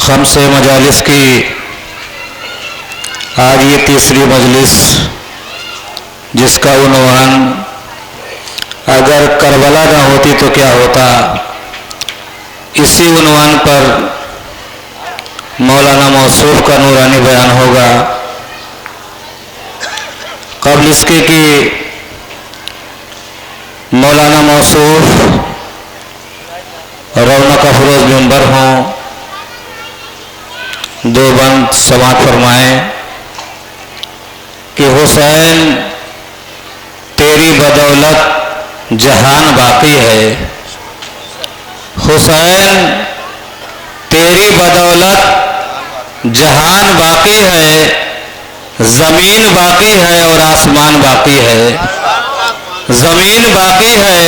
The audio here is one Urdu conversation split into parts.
خمس مجالس کی آج یہ تیسری مجلس جس کا عنوان اگر کربلا نہ ہوتی تو کیا ہوتا، اسی عنوان پر مولانا موصوف کا نورانی بیان ہوگا۔ قبل اس کے کہ مولانا موصوف رونق افروز ممبر ہوں، دو بند سماعت فرمائیں کہ حسین تیری بدولت جہان باقی ہے، حسین تیری بدولت جہان باقی ہے، زمین باقی ہے اور آسمان باقی ہے، زمین باقی ہے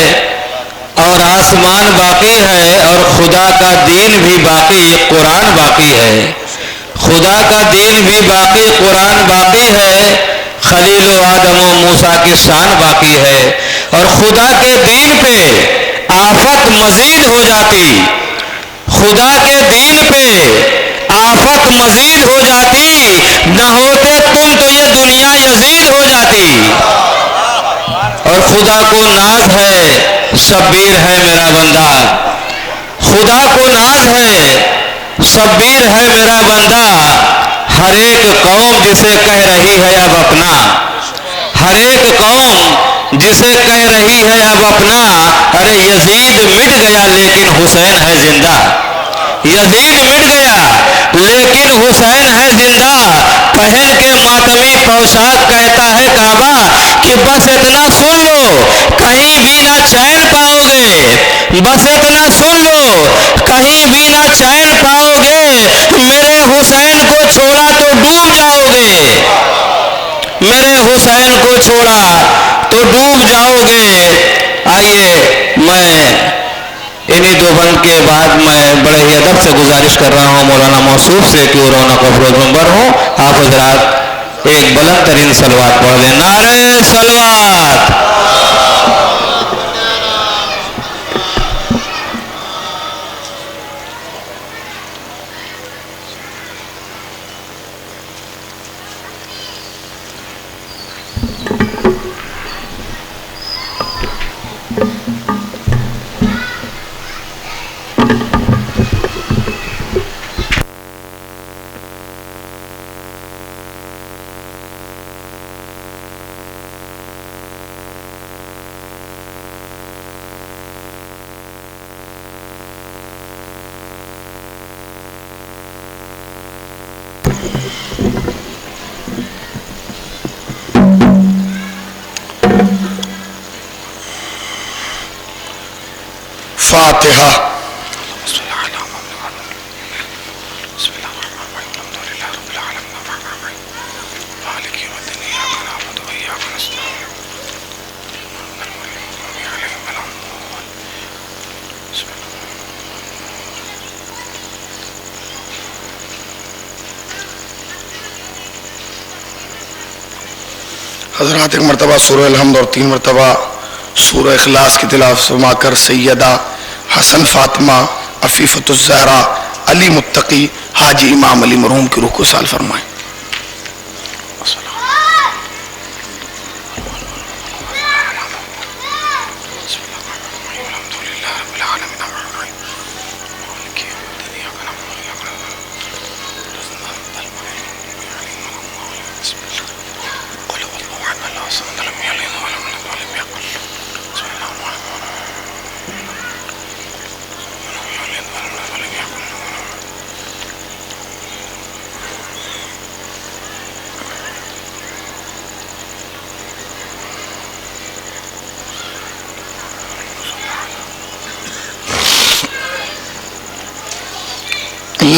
اور آسمان باقی ہے، اور خدا کا دین بھی باقی، قرآن باقی ہے، خدا کا دین بھی باقی، قرآن باقی ہے، خلیل و آدم و موسیٰ کی شان باقی ہے، اور خدا کے دین پہ آفت مزید ہو جاتی، خدا کے دین پہ آفت مزید ہو جاتی، نہ ہوتے تم تو یہ دنیا یزید ہو جاتی۔ اور خدا کو ناز ہے شبیر ہے میرا بندہ، خدا کو ناز ہے شبیر ہے میرا بندہ، ہر ایک قوم جسے کہہ رہی ہے اب اپنا، ہر ایک قوم جسے کہہ رہی ہے اب اپنا، ارے یزید مٹ گیا لیکن حسین ہے زندہ، یزید مٹ گیا لیکن حسین ہے زندہ۔ پہن کے ماتمی پوشاک کہتا ہے کعبہ کہ بس اتنا سن لو کہیں بھی نہ چین پاؤ گے، بس اتنا سن لو کہیں بھی نہ چین پاؤ گے، میرے حسین کو چھوڑا تو ڈوب جاؤ گے، میرے حسین کو چھوڑا تو ڈوب جاؤ گے۔ آئیے میں انہی دو بند کے بعد میں بڑے ہی ادب سے گزارش کر رہا ہوں مولانا موصوف سے کہ وہ رونق افروز ممبر ہوں، آپ حضرات ایک بلند ترین صلوات پڑھ دیں، نعرہ صلوات۔ فاتحہ۔ حضرات ایک مرتبہ سورہ الحمد اور 3 مرتبہ سورہ اخلاص کی تلاوت فرما کر سیدہ حسن فاطمہ عفیفۃ الزہرا علی متقی حاجی امام علی مرحوم کی روح کو سال فرمائیں۔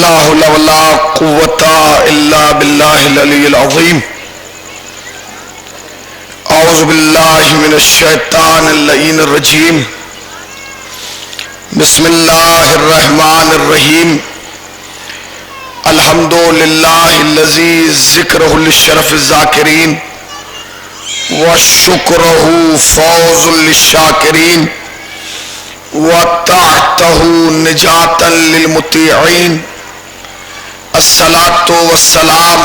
لا حول ولا قوة الا باللہ العلی العظیم۔ اعوذ باللہ من الشیطان اللعین الرجیم۔ بسم اللہ الرحمن الرحیم۔ الحمد للہ الذی ذکرہ للشرف الذاکرین وشکرہ فوز للشاکرین وتحتہ نجاتا للمطیعین الصلاۃ والسلام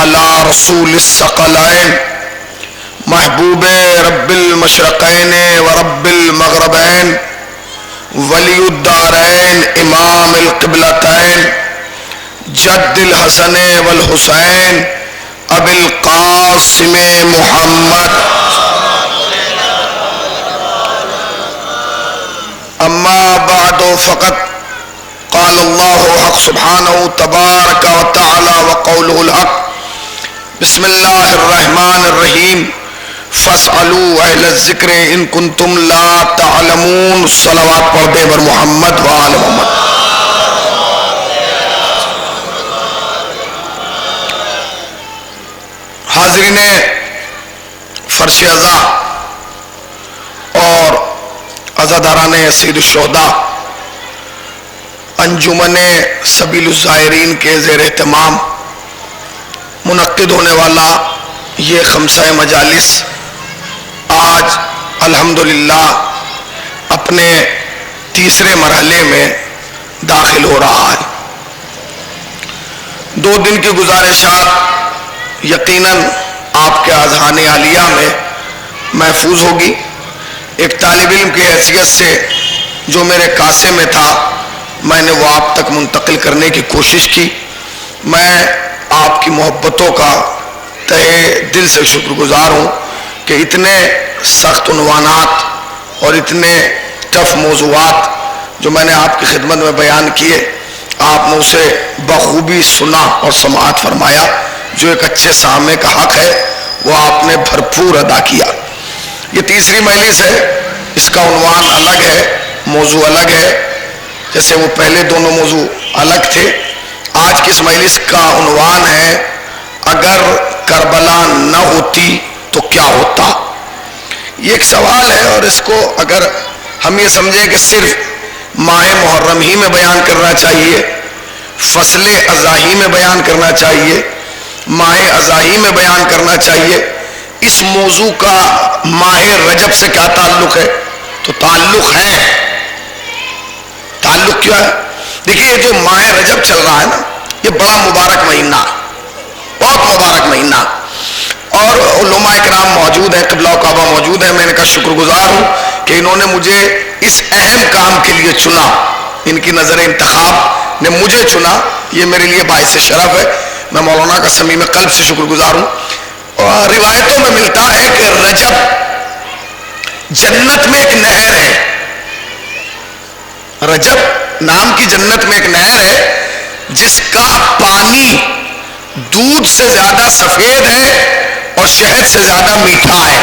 علی رسول الثقلین محبوب رب المشرقین و رب المغربین ولی الدارین امام القبلتین جد الحسن والحسین ابی القاسم محمد. اما بعد فقط قال اللہ حق سبحانہ تبارک و تعالی وقولہ الحق. بسم اللہ الرحمن الرحیم. فاسألوا اہل الذکر ان کنتم لا تعلمون. صلوات پڑھ دے بر محمد و آل محمد. حاضرین فرش عزا اور عزاداران سید الشہداء، انجمن سبیل الزائرین کے زیر اہتمام منعقد ہونے والا یہ خمسہ مجالس آج الحمدللہ اپنے تیسرے مرحلے میں داخل ہو رہا ہے. 2 دن کی گزارشات یقیناً آپ کے اذہان عالیہ میں محفوظ ہوگی. ایک طالب علم کی حیثیت سے جو میرے کاسے میں تھا میں نے وہ آپ تک منتقل کرنے کی کوشش کی. میں آپ کی محبتوں کا تہہ دل سے شکر گزار ہوں کہ اتنے سخت عنوانات اور اتنے ٹف موضوعات جو میں نے آپ کی خدمت میں بیان کیے آپ نے اسے بخوبی سنا اور سماعت فرمایا. جو ایک اچھے سامع کا حق ہے وہ آپ نے بھرپور ادا کیا. یہ تیسری مجلس ہے، اس کا عنوان الگ ہے، موضوع الگ ہے. جیسے وہ پہلے دونوں موضوع الگ تھے، آج کی اس مجلس کا عنوان ہے اگر کربلا نہ ہوتی تو کیا ہوتا. یہ ایک سوال ہے اور اس کو اگر ہم یہ سمجھیں کہ صرف ماہ محرم ہی میں بیان کرنا چاہیے، فصل اضاحی میں بیان کرنا چاہیے، ماہ اضاحی میں بیان کرنا چاہیے، اس موضوع کا ماہ رجب سے کیا تعلق ہے؟ تو تعلق ہے. تعلق کیا ہے؟ دیکھیے یہ جو ماہ رجب چل رہا ہے نا، یہ بڑا مبارک مہینہ، بہت مبارک مہینہ، اور علماء کرام موجود ہیں، قبلہ و کعبہ موجود ہیں. میں نے کہا شکر گزار ہوں کہ انہوں نے مجھے اس اہم کام کے لیے چنا، ان کی نظر انتخاب نے مجھے چنا، یہ میرے لیے باعث شرف ہے. میں مولانا کا صمیم قلب سے شکر گزار ہوں. اور روایتوں میں ملتا ہے کہ رجب جنت میں ایک نہر ہے. رجب نام کی جنت میں ایک نہر ہے جس کا پانی دودھ سے زیادہ سفید ہے اور شہد سے زیادہ میٹھا ہے.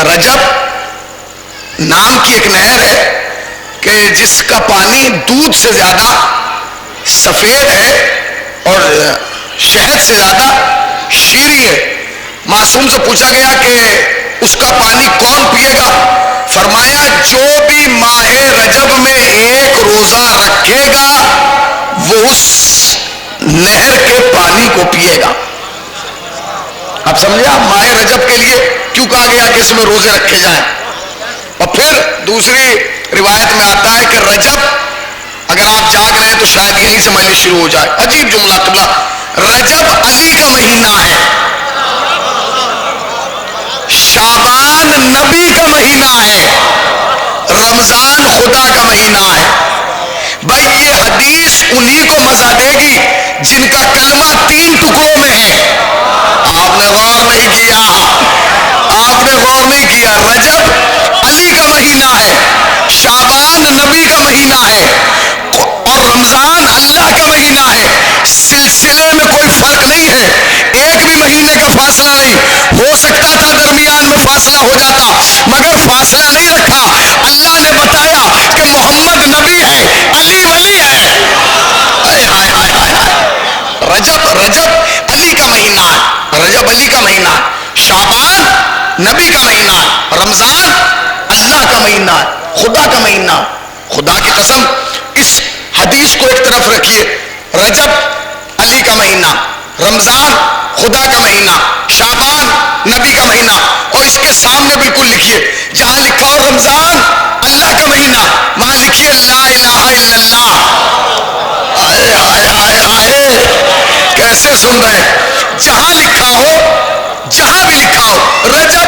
رجب نام کی ایک نہر ہے کہ جس کا پانی دودھ سے زیادہ سفید ہے اور شہد سے زیادہ شیریں ہے. معصوم سے پوچھا گیا کہ اس کا پانی کون پیے گا؟ فرمایا جو بھی ماہ رجب میں ایک روزہ رکھے گا وہ اس نہر کے پانی کو پیے گا. آپ سمجھے؟ ماہ رجب کے لیے کیوں کہا گیا کہ اس میں روزے رکھے جائیں. اور پھر دوسری روایت میں آتا ہے کہ رجب اگر آپ جاگ رہے ہیں تو شاید یہیں سے مجلس شروع ہو جائے. عجیب جملہ قبلہ. رجب علی کا مہینہ ہے، شعبان نبی کا مہینہ ہے، رمضان خدا کا مہینہ ہے. بھائی یہ حدیث انہی کو مزہ دے گی جن کا کلمہ 3 ٹکڑوں میں ہے. آپ نے غور نہیں کیا، آپ نے غور نہیں کیا. رجب علی کا مہینہ ہے، شعبان نبی کا مہینہ ہے اور رمضان اللہ کا مہینہ ہے. سلسلے میں کوئی فرق نہیں ہے، ایک بھی مہینے کا فاصلہ نہیں. ہو سکتا تھا درمیان میں فاصلہ ہو جاتا مگر فاصلہ نہیں رکھا. اللہ نے بتایا کہ محمد نبی ہے، علی ولی ہے. رجب علی کا مہینہ ہے، رجب علی کا مہینہ ہے، شعبان نبی کا مہینہ ہے، رمضان اللہ کا مہینہ ہے، خدا کا مہینہ. خدا کی قسم اس حدیث کو ایک طرف رکھیے. رجب علی کا مہینہ، رمضان خدا کا مہینہ، شعبان نبی کا مہینہ، اور اس کے سامنے بالکل لکھیے جہاں لکھا ہو رمضان اللہ کا مہینہ وہاں لکھیے لا الہ الا اللہ. کیسے سن رہے ہیں؟ جہاں لکھا ہو، جہاں بھی لکھا ہو رجب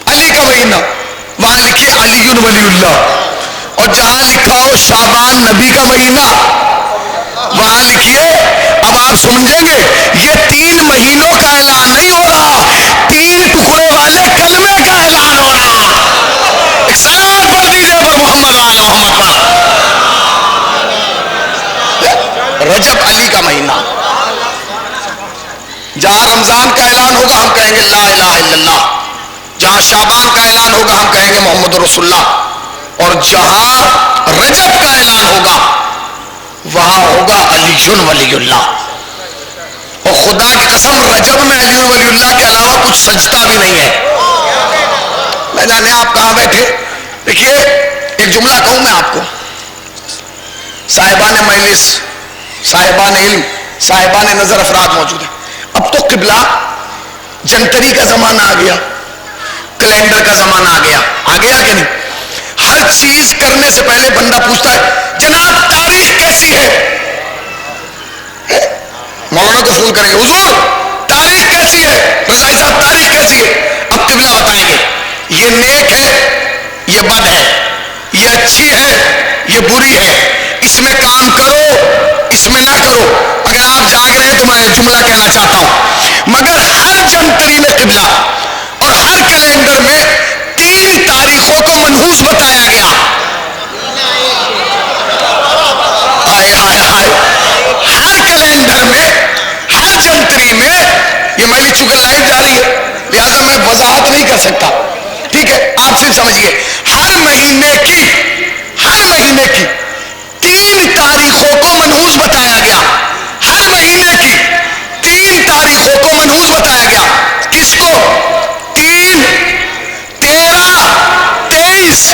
علی کا مہینہ، وہاں لکھیے علی ولی اللہ، اور جہاں لکھا ہو شعبان نبی کا مہینہ، وہاں لکھیے. اب آپ سمجھیں گے یہ 3 مہینوں کا اعلان نہیں ہو رہا، 3 ٹکڑے والے کلمے کا اعلان ہو رہا. ایک سلام پڑھ دیجیے پر محمد آل محمد پر. رجب علی کا مہینہ. جہاں رمضان کا اعلان ہوگا ہم کہیں گے لا الہ الا اللہ، جہاں شعبان کا اعلان ہوگا ہم کہیں گے محمد رسول اللہ، اور جہاں رجب کا اعلان ہوگا وہاں ہوگا علی ولی اللہ. اور خدا کی قسم رجب میں علی ولی اللہ کے علاوہ کچھ سجدہ بھی نہیں ہے. نہ جانے آپ کہاں بیٹھے. دیکھیے ایک جملہ کہوں میں آپ کو، صاحبان مجلس، صاحبان علم، صاحبان نظر افراد موجود ہیں. اب تو قبلہ جنتری کا زمانہ آ گیا، کیلنڈر کا زمانہ آ گیا کہ نہیں؟ ہر چیز کرنے سے پہلے بندہ پوچھتا ہے جناب تاریخ کیسی ہے؟ مولانا کو فون کریں گے حضور تاریخ کیسی ہے؟ رضائی صاحب تاریخ کیسی ہے؟ اب قبلہ بتائیں گے یہ نیک ہے، یہ بد ہے، یہ اچھی ہے، یہ بری ہے، اس میں کام کرو، اس میں نہ کرو. اگر آپ جاگ رہے ہیں تو میں جملہ کہنا چاہتا ہوں، مگر ہر جنتری میں قبلہ اور ہر کیلنڈر میں 3 تاریخوں کو منحوس بتایا گیا. ہائے ہائے ہائے. ہر کیلنڈر میں، ہر جنتری میں، یہ میری چونکہ لائیو جاری ہے لہذا میں وضاحت نہیں کر سکتا، ٹھیک ہے؟ آپ صرف سمجھیے ہر مہینے کی 3 تاریخوں کو منحوس بتایا گیا. ہر مہینے کی 3 تاریخوں کو منحوس بتایا گیا. کس کو؟ 3، 13، 23.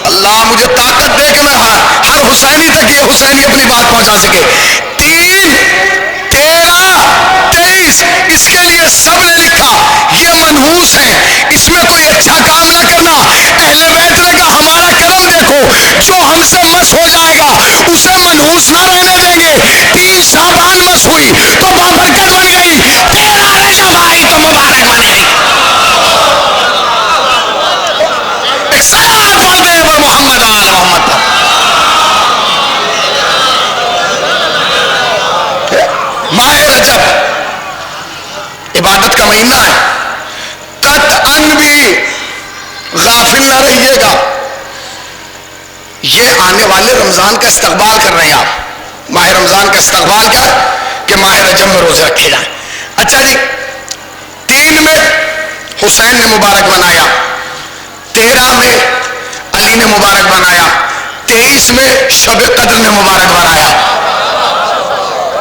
اللہ مجھے طاقت دے کہ میں ہر حسینی تک یہ حسینی اپنی بات پہنچا سکے. 3، 13، 23. اس کے لیے سب نے لکھا یہ منحوس ہے، اس میں کوئی اچھا کام نہ کرنا. اہل بیت نے کہا ہمارا کرم دیکھو، جو ہم سے مس ہو جائے گا اسے منحوس نہ رہنے دیں گے. 3 شعبان مس ہوئی تو بابرکت بن گئی، 13 رجب آئی تو مبارک بن گئی. ایک سلام پڑھ دیں پر محمد آل محمد پر. ماہ رجب عبادت کا مہینہ ہے، تت انگ بھی غافل نہ رہیے گا. یہ آنے والے رمضان کا استقبال کر رہے ہیں آپ. ماہ رمضان کا استقبال کیا کہ ماہ رجب میں روزے رکھے جائیں. اچھا جی 3 میں حسین نے مبارک بنایا، 13 میں علی نے مبارک بنایا، 23 میں شب قدر نے مبارک بنایا.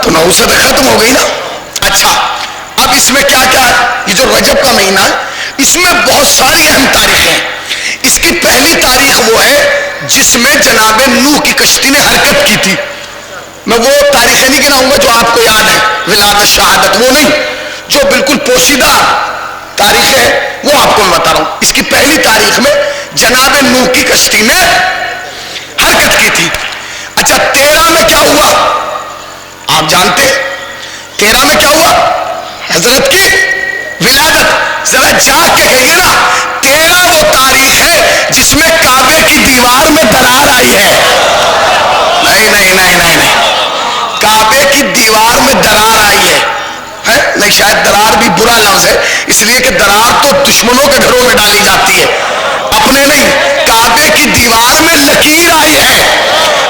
تو نحوست ختم ہو گئی نا. اچھا اب اس میں کیا کیا ہے؟ یہ جو رجب کا مہینہ ہے اس میں بہت ساری اہم تاریخیں ہیں. اس کی پہلی تاریخ وہ ہے جس میں جناب نوح کی کشتی نے حرکت کی تھی. میں وہ تاریخیں نہیں گناؤں گا جو آپ کو یاد ہے، ولادت، شہادت، وہ نہیں، جو بالکل پوشیدہ تاریخیں ہیں وہ آپ کو میں بتا رہا ہوں. اس کی پہلی تاریخ میں جناب نوح کی کشتی نے حرکت کی تھی. اچھا 13 میں کیا ہوا آپ جانتے؟ 13 میں کیا ہوا؟ حضرت کی ولادت. ذرا جاگ کے کہیے نا، 13 وہ تاریخ ہے جس میں کعبے کی دیوار میں درار آئی ہے. نہیں نہیں نہیں نہیں نہیں، کعبے کی دیوار میں درار آئی ہے. نہیں، شاید درار بھی برا لفظ ہے، اس لیے کہ درار تو دشمنوں کے گھروں میں ڈالی جاتی ہے، اپنے نہیں. کعبے کی دیوار میں لکیر آئی ہے.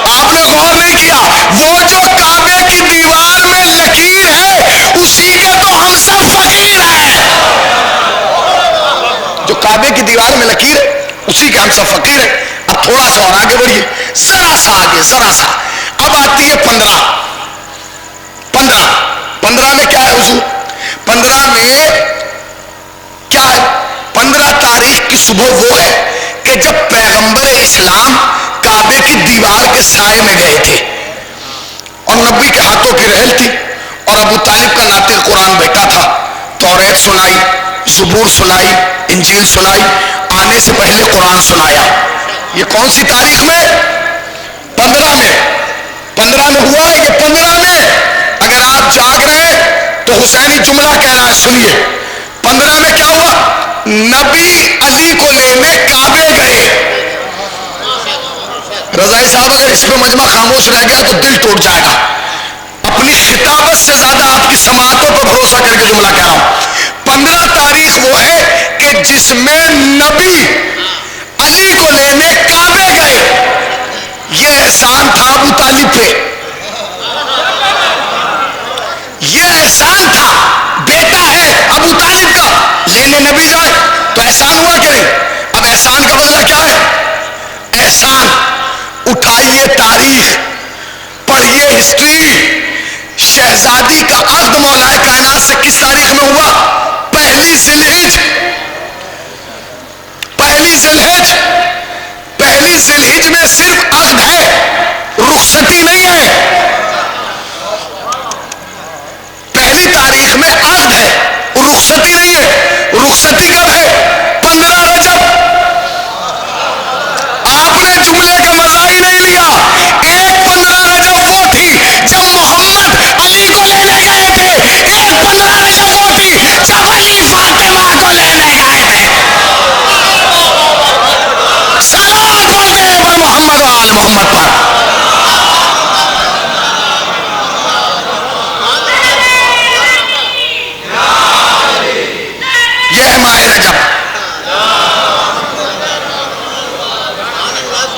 آپ نے غور نہیں کیا، وہ جو کعبے کی دیوار میں لکیر ہے اسی کے تو ہم سب فقیر ہیں. جو کعبے کی دیوار میں لکیر ہے اسی کے ہم سب فقیر ہیں. اب تھوڑا سا اور آگے بڑھیے، ذرا سا آگے، ذرا سا. اب آتی ہے 15 میں کیا ہے حضور؟ 15 میں کیا ہے؟ 15 تاریخ کی صبح وہ ہے کہ جب پیغمبر اسلام کعبے کی دیوار کے سائے میں گئے تھے اور نبی کے ہاتھوں کی رحل تھی اور ابو طالب کا ناطق قرآن بیٹا تھا. توریت سنائی، زبور سنائی، انجیل سنائی، آنے سے پہلے قرآن سنایا. یہ کون سی تاریخ میں؟ 15 میں. 15 میں ہوا ہے. یہ 15 جاگ رہے ہیں تو حسینی جملہ کہہ رہا ہے، سنیے 15 میں کیا ہوا؟ نبی علی کو لینے کعبے گئے۔ رضائی صاحب اگر اس پہ مجمع خاموش رہ گیا تو دل ٹوٹ جائے گا۔ اپنی خطابت سے زیادہ آپ کی سماعتوں پر بھروسہ کر کے جملہ کہہ رہا ہوں۔ 15 تاریخ وہ ہے کہ جس میں نبی علی کو لینے کعبے گئے۔ یہ احسان تھا ابو طالب پہ، یہ احسان تھا، بیٹا ہے ابو طالب کا، لینے نبی جائے تو احسان ہوا کہ نہیں؟ اب احسان کا بدلہ کیا ہے؟ احسان اٹھائیے تاریخ، پڑھیے ہسٹری۔ شہزادی کا عقد مولا کائنات سے کس تاریخ میں ہوا؟ پہلی ذی الحج۔ پہلی ذی الحج، پہلی ذی الحج میں صرف عقد ہے، رخصتی نہیں ہے۔ پہلی تاریخ میں عقد ہے، رخصتی نہیں ہے۔ رخصتی کب ہے؟ 15 رجب۔ آپ نے جملے کا مزہ ہی نہیں لیا۔ ایک 15 رجب وہ تھی جب محمد علی کو لینے گئے تھے، ایک 15 رجب وہ تھی جب علی فاطمہ کو لینے گئے تھے۔ صلوات پڑھتے ہیں پر محمد و آل محمد پر۔ یہ ہے ماہ رجب۔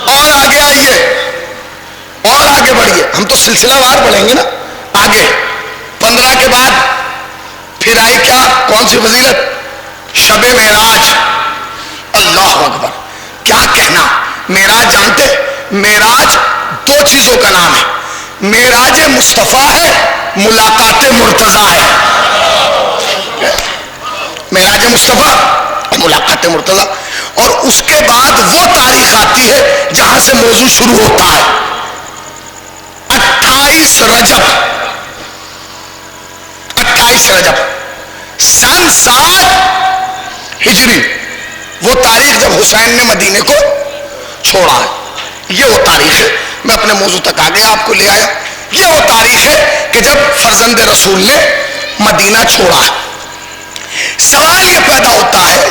اور آگے آئیے، اور آگے بڑھیے، ہم تو سلسلہ وار پڑھیں گے نا آگے۔ 15 کے بعد پھر آئی کیا؟ کون سی فضیلت؟ شب معراج۔ اللہ اکبر، کیا کہنا! معراج جانتے؟ معراج 2 چیزوں کا نام ہے، معراج مصطفیٰ ہے، ملاقات مرتضیٰ ہے۔ معراج مصطفیٰ اور ملاقات مرتضیٰ، اور اس کے بعد وہ تاریخ آتی ہے جہاں سے موضوع شروع ہوتا ہے، 28 رجب۔ 28 رجب سن 7 ہجری، وہ تاریخ جب حسین نے مدینے کو چھوڑا ہے۔ یہ وہ تاریخ ہے، میں اپنے موضوع تک آ گیا، آپ کو لے آیا۔ یہ وہ تاریخ ہے کہ جب فرزند رسول نے مدینہ چھوڑا ہے۔ سوال یہ پیدا ہوتا ہے،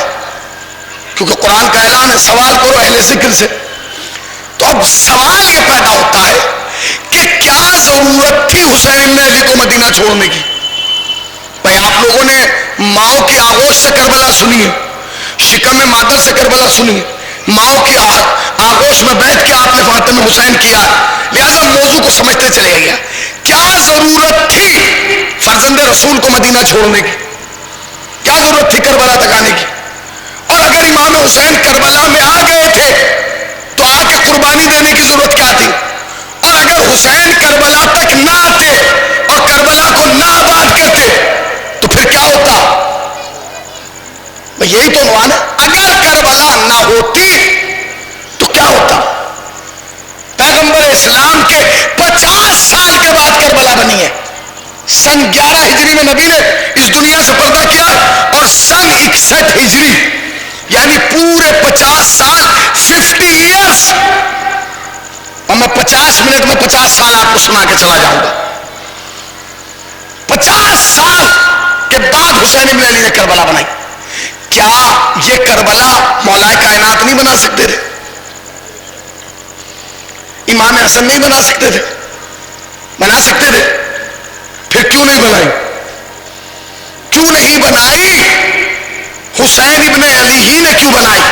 کیونکہ قرآن کا اعلان ہے سوال کرو اہل ذکر سے، تو اب سوال یہ پیدا ہوتا ہے کہ کیا ضرورت تھی حسین ابن علی کو مدینہ چھوڑنے کی؟ بھائی آپ لوگوں نے ماؤں کی آغوش سے کربلا سنی ہے، شکم مادر سے کربلا سنی ہے، ماؤں کی آغوش میں بیٹھ کے آپ نے فاطمہ حسین کیا، لہذا موضوع کو سمجھتے چلے گیا۔ کیا ضرورت تھی فرزند رسول کو مدینہ چھوڑنے کی؟ کیا ضرورت تھی کربلا تک آنے کی؟ اور اگر امام حسین کربلا میں آ گئے تھے تو آ کے قربانی دینے کی ضرورت کیا تھی؟ اور اگر حسین کربلا تک نہ آتے اور کربلا کو نہ آباد کرتے تو پھر کیا ہوتا؟ یہی تو عنوان ہے، اگر کربلا نہ ہوتی تو کیا ہوتا؟ پیغمبر اسلام کے 50 سال کے بعد کربلا بنی ہے۔ سن 11 ہجری میں نبی نے اس دنیا سے پردہ کیا اور سن 61 ہجری یعنی پورے 50 سال 50 ایئرس، اور میں 50 منٹ میں 50 سال آپ کو سنا کے چلا جاؤں گا۔ 50 سال کے بعد حسین ابن علی نے کربلا بنائی۔ کیا یہ کربلا مولا کائنات نہیں بنا سکتے تھے؟ امام حسن نہیں بنا سکتے تھے؟ بنا سکتے تھے، پھر کیوں نہیں بنائی؟ کیوں نہیں بنائی؟ حسین ابن علی ہی نے کیوں بنائی؟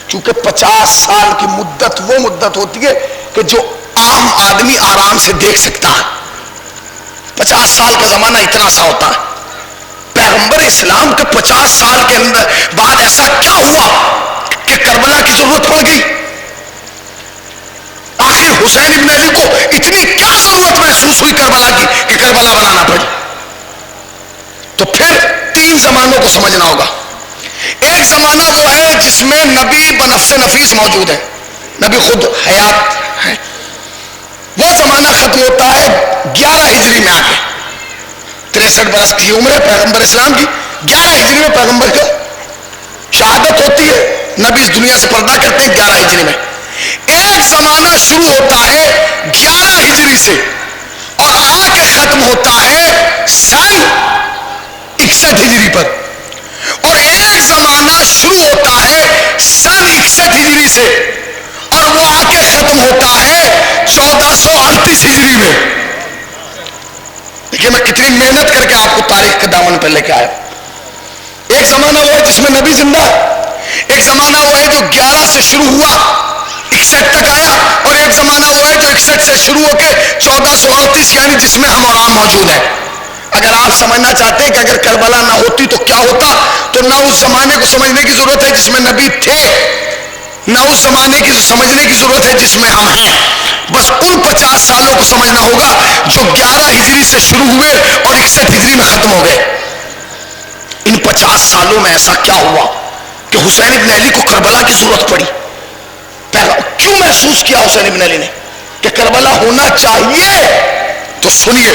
کیونکہ 50 سال کی مدت وہ مدت ہوتی ہے کہ جو عام آدمی آرام سے دیکھ سکتا ہے۔ 50 سال کا زمانہ اتنا سا ہوتا ہے۔ پیغمبر اسلام کے 50 سال کے اندر بعد ایسا کیا ہوا کہ کربلا کی ضرورت پڑ گئی؟ آخر حسین ابن علی کو اتنی کیا ضرورت محسوس ہوئی کربلا کی کہ کربلا بنانا پڑی؟ تو پھر 3 زمانوں کو سمجھنا ہوگا۔ ایک زمانہ وہ ہے جس میں نبی بنفس نفیس موجود ہے، نبی خود حیات ہے، وہ زمانہ ختم ہوتا ہے 11 ہجری میں آ کے۔ 63 برس کی عمر ہے پیغمبر اسلام کی، 11 ہجری میں پیغمبر کا شہادت ہوتی ہے، نبی اس دنیا سے پردہ کرتے ہیں 11 ہجری میں۔ ایک زمانہ شروع ہوتا ہے 11 ہجری سے اور آ کے ختم ہوتا ہے سن 61 ہجری پر، اور ایک زمانہ شروع ہوتا ہے سن 61 ہجری سے، اور وہ آ کے ختم ہوتا ہے 1438 ہجری میں۔ دیکھیے میں کتنی محنت کر کے آپ کو تاریخ کے دامن پہ لے کے آیا۔ ایک زمانہ وہ ہے جس میں نبی زندہ ہے، ایک زمانہ وہ ہے جو 11 سے شروع ہوا 61 تک آیا، اور ایک زمانہ وہ ہے جو 61 سے شروع ہو کے 1438 یعنی جس میں ہم اور آپ موجود ہیں۔ اگر آپ سمجھنا چاہتے ہیں کہ اگر کربلا نہ ہوتی تو کیا ہوتا، تو نہ اس زمانے کو سمجھنے کی ضرورت ہے جس میں نبی تھے، نہ اس زمانے کی سمجھنے کی ضرورت ہے جس میں ہم ہیں، بس ان 50 سالوں کو سمجھنا ہوگا جو 11 ہجری سے شروع ہوئے اور 61 ہجری میں ختم ہو گئے۔ ان 50 سالوں میں ایسا کیا ہوا کہ حسین ابن علی کو کربلا کی ضرورت پڑی؟ کیوں محسوس کیا حسین ابن علی نے کہ کربلا ہونا چاہیے؟ تو سنیے،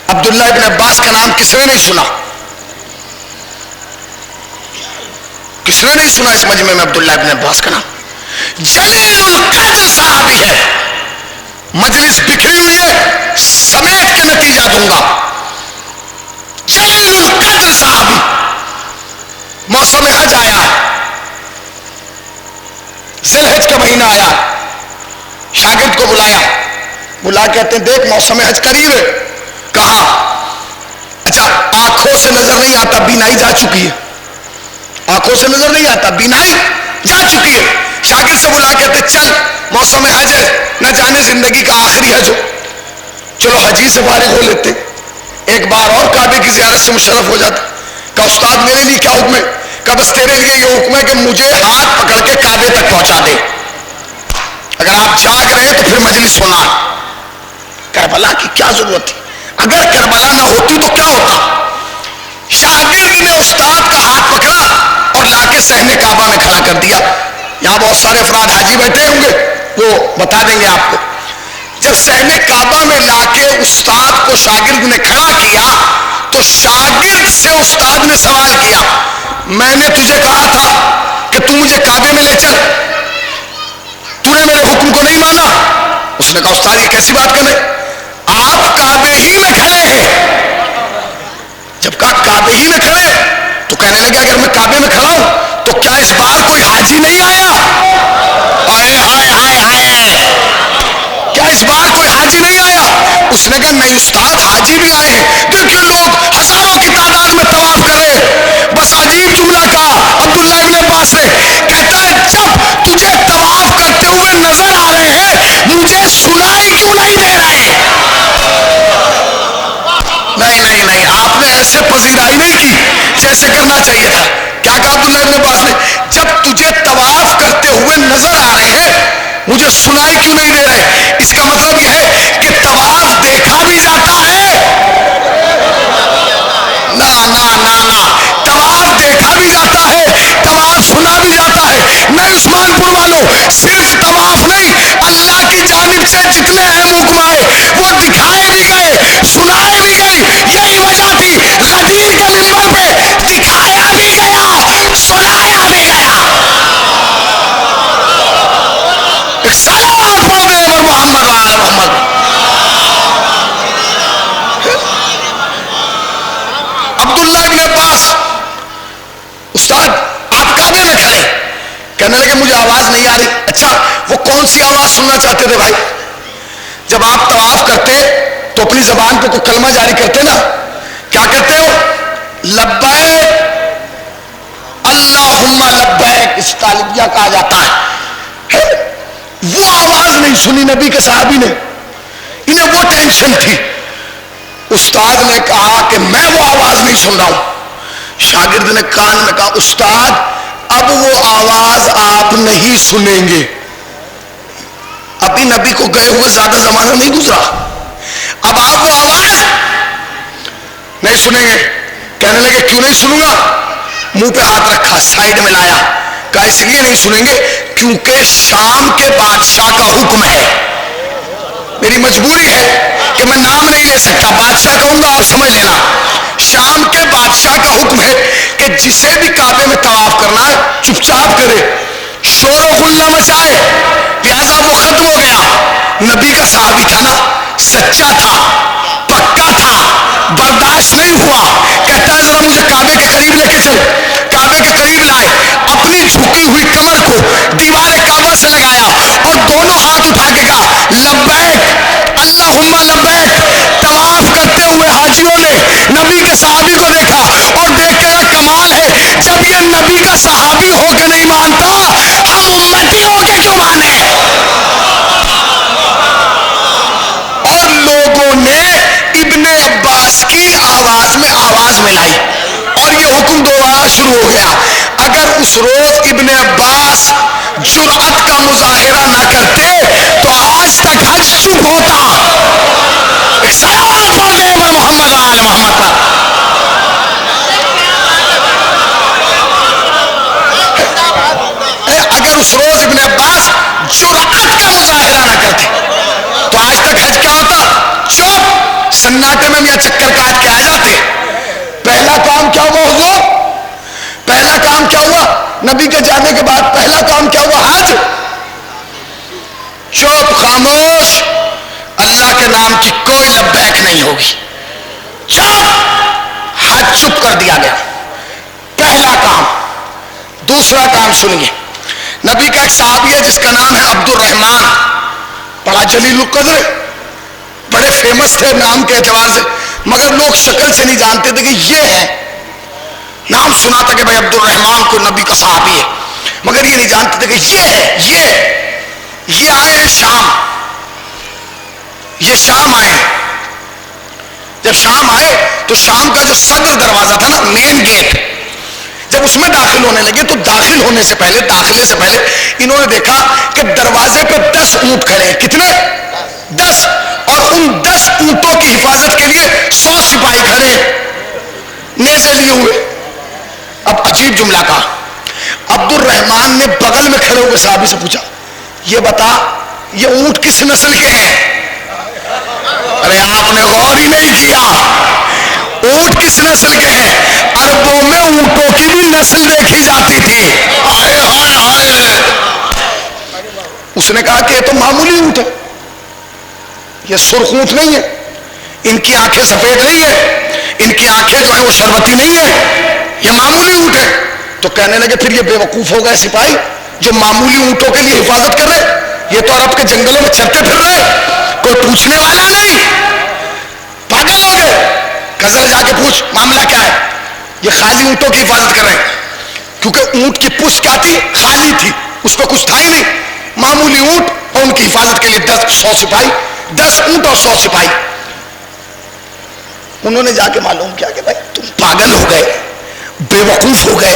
عبداللہ ابن عباس کا نام کس نے نہیں سنا؟ کس نے نہیں سنا اس مجمع میں عبداللہ ابن عباس کا نام؟ جلیل القدر صحابی ہے، مجلس بکھری ہوئی ہے، سمیٹ کے نتیجہ دوں گا۔ جلیل القدر صحابی، موسم حج آیا ہے، ذی الحج کا مہینہ آیا، شاگرد کو بلا کہتے ہیں دیکھ موسم حج قریب ہے۔ کہا اچھا آنکھوں سے نظر نہیں آتا، بینائی جا چکی ہے، آنکھوں سے نظر نہیں آتا، بینائی جا چکی ہے۔ شاگرد سے بلا کہتے چل موسم حج ہے، نہ جانے زندگی کا آخری حج ہو، چلو حجی سے فارغ ہو لیتے، ایک بار اور کعبے کی زیارت سے مشرف ہو جاتا۔ کہ استاد میرے لیے کیا حکم ہے؟ کہ بس تیرے لیے یہ حکم ہے کہ مجھے ہاتھ پکڑ کے کعبے تک پہنچا دے، اگر آپ جاگ رہے ہیں تو پھر مجلس سنا۔ کربلا کی کیا ضرورت تھی؟ اگر کربلا نہ ہوتی تو کیا ہوتا؟ شاگرد نے استاد کا ہاتھ پکڑا اور لا کے صحن کعبہ میں کھڑا کر دیا۔ یہاں بہت سارے افراد حاجی بیٹھے ہوں گے، وہ بتا دیں گے آپ کو۔ جب صحن کعبہ میں لا کے استاد کو شاگرد نے کھڑا کیا تو شاگرد سے استاد نے سوال کیا، میں نے تجھے کہا تھا کہ تو مجھے کعبے میں لے چل، تو نے میرے حکم کو نہیں مانا۔ اس نے کہا استاد یہ کیسی بات کرے، آپ کعبے ہی میں کھڑے ہیں۔ جب کہا کعبے ہی میں کھڑے تو کہنے لگے اگر میں کعبے میں کھڑا ہوں تو کیا اس بار کوئی حاجی نہیں آیا؟ ہائے ہائے ہائے ہائے، کیا اس بار کوئی حاجی نہیں آیا؟ اس نے کہا نہیں استاد حاجی بھی آئے ہیں، دیکھیے لوگ ہزاروں کی تعداد میں طواف کر رہے ہیں۔ بس عجیب جملہ کہا عبداللہ ابن عباس نے، کہتا ہے جب تجھے طواف کرتے ہوئے نظر آ رہے ہیں مجھے سنائی کیوں نہیں دے رہے؟ نہیں آپ نے ایسے پذیرائی نہیں کی جیسے کرنا چاہیے تھا۔ کیا کہا عبداللہ ابن عباس نے؟ جب تجھے طواف کرتے ہوئے نظر آ رہے ہیں مجھے سنائی کیوں نہیں دے رہے؟ اس کا مطلب یہ ہے کہ طواف دیکھا بھی جاتا ہے، طواف دیکھا بھی جاتا ہے، طواف سنا بھی جاتا ہے۔ نہیں عثمان پور والوں، صرف طواف نہیں، اللہ کی جانب سے جتنے اہم حکم آئے وہ دکھائے بھی گئے، سنائے بھی گئی۔ یہی وجہ تھی غدیر کے منبر پہ دکھایا بھی گیا، سنایا بھی گیا۔ سلام پڑھ دے محمد وآل محمد۔ عبداللہ ابن عباس، استاد آپ کعبے میں کھڑے، کہنے لگے مجھے آواز نہیں آ رہی۔ اچھا وہ کون سی آواز سننا چاہتے تھے بھائی؟ جب آپ طواف کرتے تو اپنی زبان پہ کوئی کلمہ جاری کرتے نا، کیا کرتے ہو؟ لبیک اللہم لبیک، اس طالبیہ کہا جاتا ہے۔ وہ آواز نہیں سنی نبی کے صحابی نے، انہیں وہ ٹینشن تھی۔ استاد نے کہا کہ میں وہ آواز نہیں سن رہا ہوں۔ شاگرد نے کان میں کہا استاد اب وہ آواز آپ نہیں سنیں گے، ابھی نبی کو گئے ہوئے زیادہ زمانہ نہیں گزرا، اب آپ وہ آواز نہیں سنیں گے۔ کہنے لگے کیوں نہیں سنوں گا؟ منہ پہ ہاتھ رکھا، سائیڈ میں لایا، کہا اس لیے نہیں سنیں گے کیونکہ شام کے بادشاہ کا حکم ہے، میری مجبوری ہے کہ میں نام نہیں لے سکتا، بادشاہ کہوں گا آپ سمجھ لینا۔ شام کے بادشاہ کا حکم ہے کہ جسے بھی کعبے میں طواف کرنا ہے چپ چاپ کرے، شور و غل نہ مچائے، لہٰذا وہ ختم ہو گیا۔ نبی کا صحابی تھا نا، سچا تھا، پکا تھا، برداشت نہیں ہوا، کہتا ہے ذرا مجھے کعبے کے قریب لے کے چل. کعبے کے قریب لائے، اپنی جھکی ہوئی کمر کو دیوار کعبہ سے لگایا اور دونوں ہاتھ اٹھا کے کہا لبیک اللہم لبیک. طواف کرتے ہوئے حاجیوں نے نبی کے صحابی کو دیکھا اور دیکھ کے کہا کمال ہے، جب یہ نبی کا صحابی ہو کے نہیں مانتا ہم امتی ہو کے کیوں مانے. اور لوگوں نے ابن عباس کی آواز میں آواز ملائی اور یہ حکم دوبارہ شروع ہو گیا. اگر اس روز ابن عباس جرأت کا مظاہرہ نہ کرتے تو آج تک حج چپ ہوتا. سلام پڑھتے محمد آل محمد کا. اگر اس روز ابن عباس جرأت کا مظاہرہ نہ کرتے تو آج تک حج کیا ہوتا؟ چپ. سناٹے میں یا چکر کاٹ کے آ جاتے. پہلا کام کیا ہوا حضور؟ پہلا کام کیا ہوا نبی کے جانے کے بعد؟ پہلا کام کیا ہوا؟ حج. چپ، خاموش. اللہ کے نام کی کوئی لبیک نہیں ہوگی. چپ. حج چپ کر دیا گیا. پہلا کام. دوسرا کام سنیے. نبی کا ایک صحابی ہے جس کا نام ہے عبد الرحمن، بڑا جلیل القدر، بڑے فیمس تھے نام کے اعتبار سے، مگر لوگ شکل سے نہیں جانتے تھے کہ یہ ہے. نام سنا تھا کہ بھائی عبد الرحمن کو نبی کا صحابی ہے، مگر یہ نہیں جانتے تھے کہ یہ ہے. یہ آئے ہیں شام. یہ شام آئے. جب شام آئے تو شام کا جو صدر دروازہ تھا نا، مین گیٹ، جب اس میں داخل ہونے لگے تو داخل ہونے سے پہلے، داخلے سے پہلے انہوں نے دیکھا کہ دروازے پہ 10 اونٹ کھڑے ہیں. کتنے؟ 10. اور ان 10 اونٹوں کی حفاظت کے لیے 100 سپاہی کھڑے ہیں نیزے لیے ہوئے. اب عجیب جملہ کہا. عبد الرحمن نے بغل میں کھڑے ہوئے صحابی سے پوچھا یہ بتا یہ اونٹ کس نسل کے ہیں؟ ارے آپ نے غور ہی نہیں کیا. اونٹ کس نسل کے ہیں؟ عربوں میں اونٹوں کی بھی نسل دیکھی جاتی تھی. آئے ہائے ہائے. اس نے کہا کہ یہ تو معمولی اونٹ ہے، یہ سرخ اونٹ نہیں ہے، ان کی آنکھیں سفید نہیں ہے، ان کی آنکھیں جو ہیں وہ شربتی نہیں ہے، یہ معمولی اونٹ ہے. تو کہنے لگے پھر یہ بے وقوف ہو گئے سپاہی جو معمولی اونٹوں کے لیے حفاظت کر رہے. یہ تو عرب کے جنگلوں میں چرتے پھر رہے، کوئی پوچھنے والا نہیں. پاگل ہو گئے. کزر جا کے پوچھ معاملہ کیا ہے. یہ خالی اونٹوں کی حفاظت کر رہے ہیں، کیونکہ اونٹ کی پشت کیا تھی؟ خالی تھی، اس پہ کچھ تھا ہی نہیں. معمولی اونٹ اور ان کی حفاظت کے لیے 100 سپاہی. 10 اونٹ اور 100 سپاہی. انہوں نے جا کے معلوم کیا کہ بھائی تم پاگل ہو گئے، بے وقوف ہو گئے،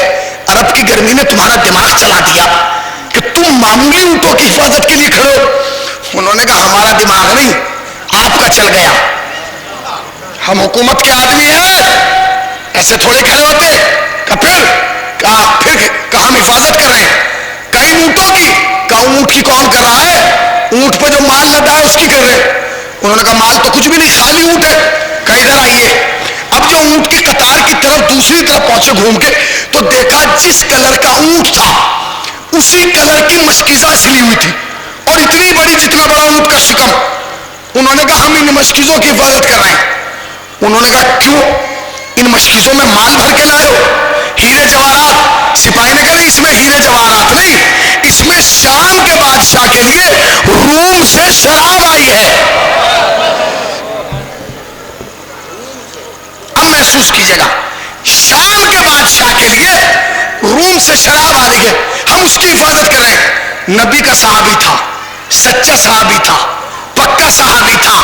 عرب کی گرمی نے تمہارا دماغ چلا دیا کہ تم معمولی اونٹوں کی حفاظت کے لیے کھڑے ہو. انہوں نے کہا ہمارا دماغ نہیں، آپ کا چل گیا. ہم حکومت کے آدمی ہیں، ایسے تھوڑے کھڑے ہوتے. پھر ہم حفاظت کر رہے ہیں. کئی اونٹوں کی. کہا اونٹ کی کون کر رہا ہے؟ اونٹ پہ جو مال لدا ہے اس کی کر رہے. انہوں نے کہا مال تو کچھ بھی نہیں، خالی اونٹ ہے. کہا ادھر آئیے. اب جو اونٹ کی قطار کی طرف دوسری طرف پہنچے گھوم کے تو دیکھا جس کلر کا اونٹ تھا اسی کلر کی مشکیزہ سلی ہوئی تھی اور اتنی بڑی جتنا بڑا اونٹ کا شکم. انہوں نے کہا ہم ان مشکیزوں کی حفاظت کر رہے ہیں. انہوں نے کہا کیوں؟ ان مشکیزوں میں مال بھر کے لائے ہو؟ ہیرے جواہرات. سپاہی نے کہا اس میں ہیرے جواہرات نہیں، اس میں شام کے بادشاہ کے لیے روم سے شراب آئی ہے. اب محسوس کیجئے گا، شام کے بادشاہ کے لیے روم سے شراب آ رہی ہے، ہم اس کی حفاظت کر رہے ہیں. نبی کا صحابی تھا، سچا صحابی تھا، پکا صحابی تھا،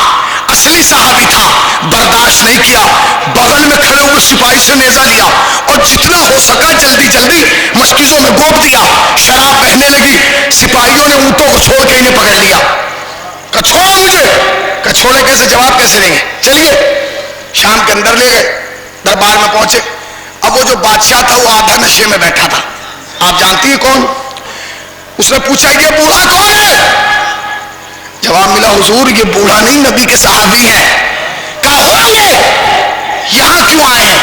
اصلی صحابی تھا. برداشت نہیں کیا، بغل میں کھڑے ہوئے سپاہی سے نیزہ لیا اور جتنا ہو سکا جلدی جلدی مشکیزوں میں گوپ دیا. شراب بہنے لگی. سپاہیوں نے اونٹوں کو چھوڑ کے انہیں پکڑ لیا. کہا چھوڑو مجھے. کہا چھوڑے کیسے؟ جواب کیسے دیں گے؟ چلیے. شام کے اندر لے گئے، دربار میں پہنچے. اب وہ جو بادشاہ تھا وہ آدھا نشے میں بیٹھا تھا. آپ جانتی ہیں کون؟ اس نے پوچھا یہ بوڑھا کون ہے؟ جواب ملا حضور یہ بوڑھا نہیں، نبی کے صحابی ہیں. کہا ہوا یہ یہاں کیوں آئے ہیں؟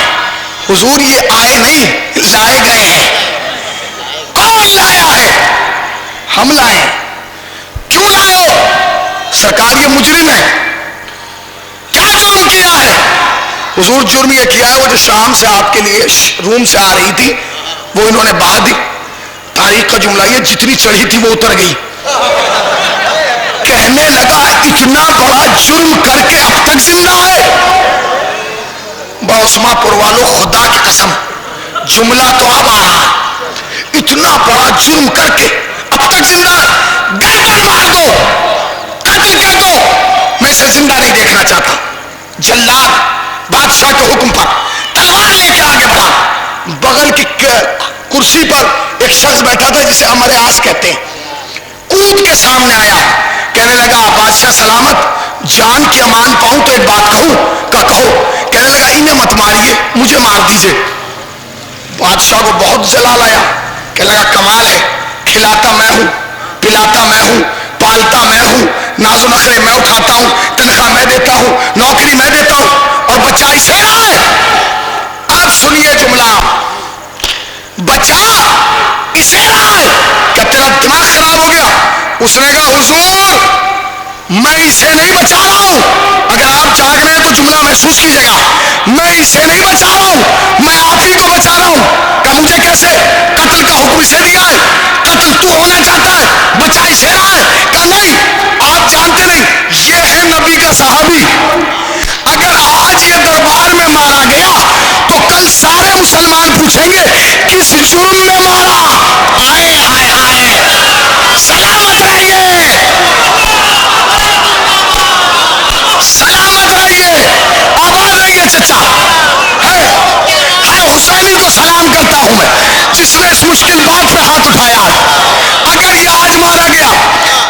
حضور یہ آئے نہیں، لائے گئے ہیں. کون لایا ہے؟ ہم لائے. کیوں لائے ہو؟ سرکار یہ مجرم ہے. حضور جرم یہ کیا ہے، وہ جو شام سے آپ کے لیے روم سے آ رہی تھی وہ انہوں نے بہا دی. تاریخ کا جملہ یہ، جتنی چڑھی تھی وہ اتر گئی. کہنے لگا اتنا بڑا جرم کر کے اب تک زندہ ہے. باعثما پور والوں خدا کی قسم جملہ تو اب آ رہا، اتنا بڑا جرم کر کے اب تک زندہ ہے. گردن مار دو، قتل کر دو، میں اسے زندہ نہیں دیکھنا چاہتا. جلاد بادشاہ کے حکم پر تلوار لے کے آگے بڑھا. بغل کی کرسی پر ایک شخص بیٹھا تھا جسے امر آس کہتے ہیں، کود کے سامنے آیا. کہنے لگا بادشاہ سلامت، جان کی امان پاؤں تو ایک بات کہوں کا کہو. کہنے لگا انہیں مت ماریے، مجھے مار دیجئے. بادشاہ کو بہت جلال آیا. کہنے لگا کمال ہے، کھلاتا میں ہوں، پلاتا میں ہوں، پالتا میں ہوں، ناز و نخرے میں اٹھاتا ہوں، تنخواہ میں دیتا ہوں، نوکری میں دیتا ہوں، اور بچہ اسے رہا ہے. اب سنیے جملہ، بچہ اسے رہا ہے. کیا تیرا دماغ خراب ہو گیا؟ اس نے کہا حضور میں اسے نہیں بچا رہا ہوں. اگر آپ جاگ رہے ہیں تو جملہ محسوس کیجیے گا. میں اسے نہیں بچا رہا ہوں، میں آپ ہی کو بچا رہا ہوں. کہ مجھے کیسے؟ قتل کا حکم اسے دیا ہے، قتل تو ہونا چاہتا ہے، بچہ اسے رہا ہے. کہ نہیں، آپ جانتے نہیں یہ ہے نبی کا صحابی. اگر آج یہ دربار میں مارا گیا تو کل سارے مسلمان پوچھیں گے کس جرم میں مارا. آئے آئے آئے، سلامت رہیے، سلامت رہیے، آباد رہیے. چچا ہے حسینی کو سلام کرتا ہوں میں، جس نے اس مشکل بات پہ ہاتھ اٹھایا ہے. اگر یہ آج مارا گیا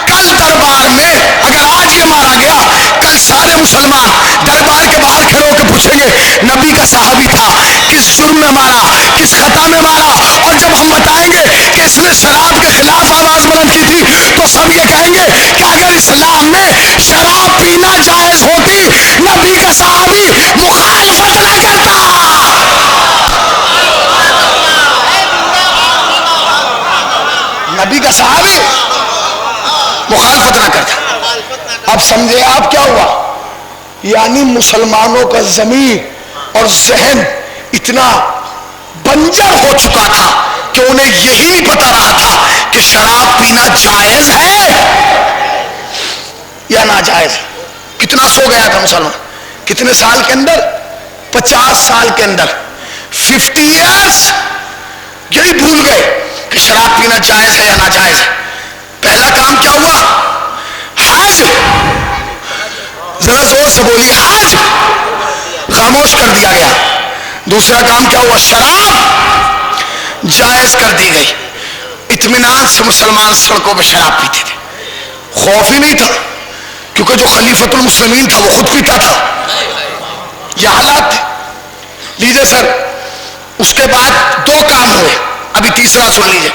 کل دربار میں، اگر آج یہ مارا گیا کل سارے مسلمان دربار کے باہر کھڑے ہو کے پوچھیں گے نبی کا صحابی تھا، کس جرم میں مارا، کس خطا میں مارا. اور جب ہم بتائیں گے کہ اس نے شراب کے خلاف آواز بلند کی تھی تو سب یہ کہیں گے کہ اگر اسلام میں شراب پینا جائز ہوتی نبی کا صحابی مخالفت نہ کرتا. نبی کا صحابی مخالفت نہ کرتا. اب سمجھے آپ کیا ہوا؟ یعنی مسلمانوں کا ضمیر اور ذہن اتنا بنجر ہو چکا تھا کہ انہیں یہی نہیں پتا رہا تھا کہ شراب پینا جائز ہے یا ناجائز. کتنا سو گیا تھا مسلمان، کتنے سال کے اندر؟ 50 سال کے اندر، 50 ایئرس یہی بھول گئے کہ شراب پینا جائز ہے یا ناجائز ہے. پہلا کام کیا ہوا؟ حج. ذرا زور سے بولیے، حج خاموش کر دیا گیا. دوسرا کام کیا ہوا؟ شراب جائز کر دی گئی. اطمینان سے مسلمان سڑکوں پہ شراب پیتے تھے، خوف ہی نہیں تھا کیونکہ جو خلیفۃ المسلمین تھا وہ خود پیتا تھا. یہ حالات تھے. لیجیے سر، اس کے بعد 2 کام ہوئے. ابھی تیسرا سن لیجیے.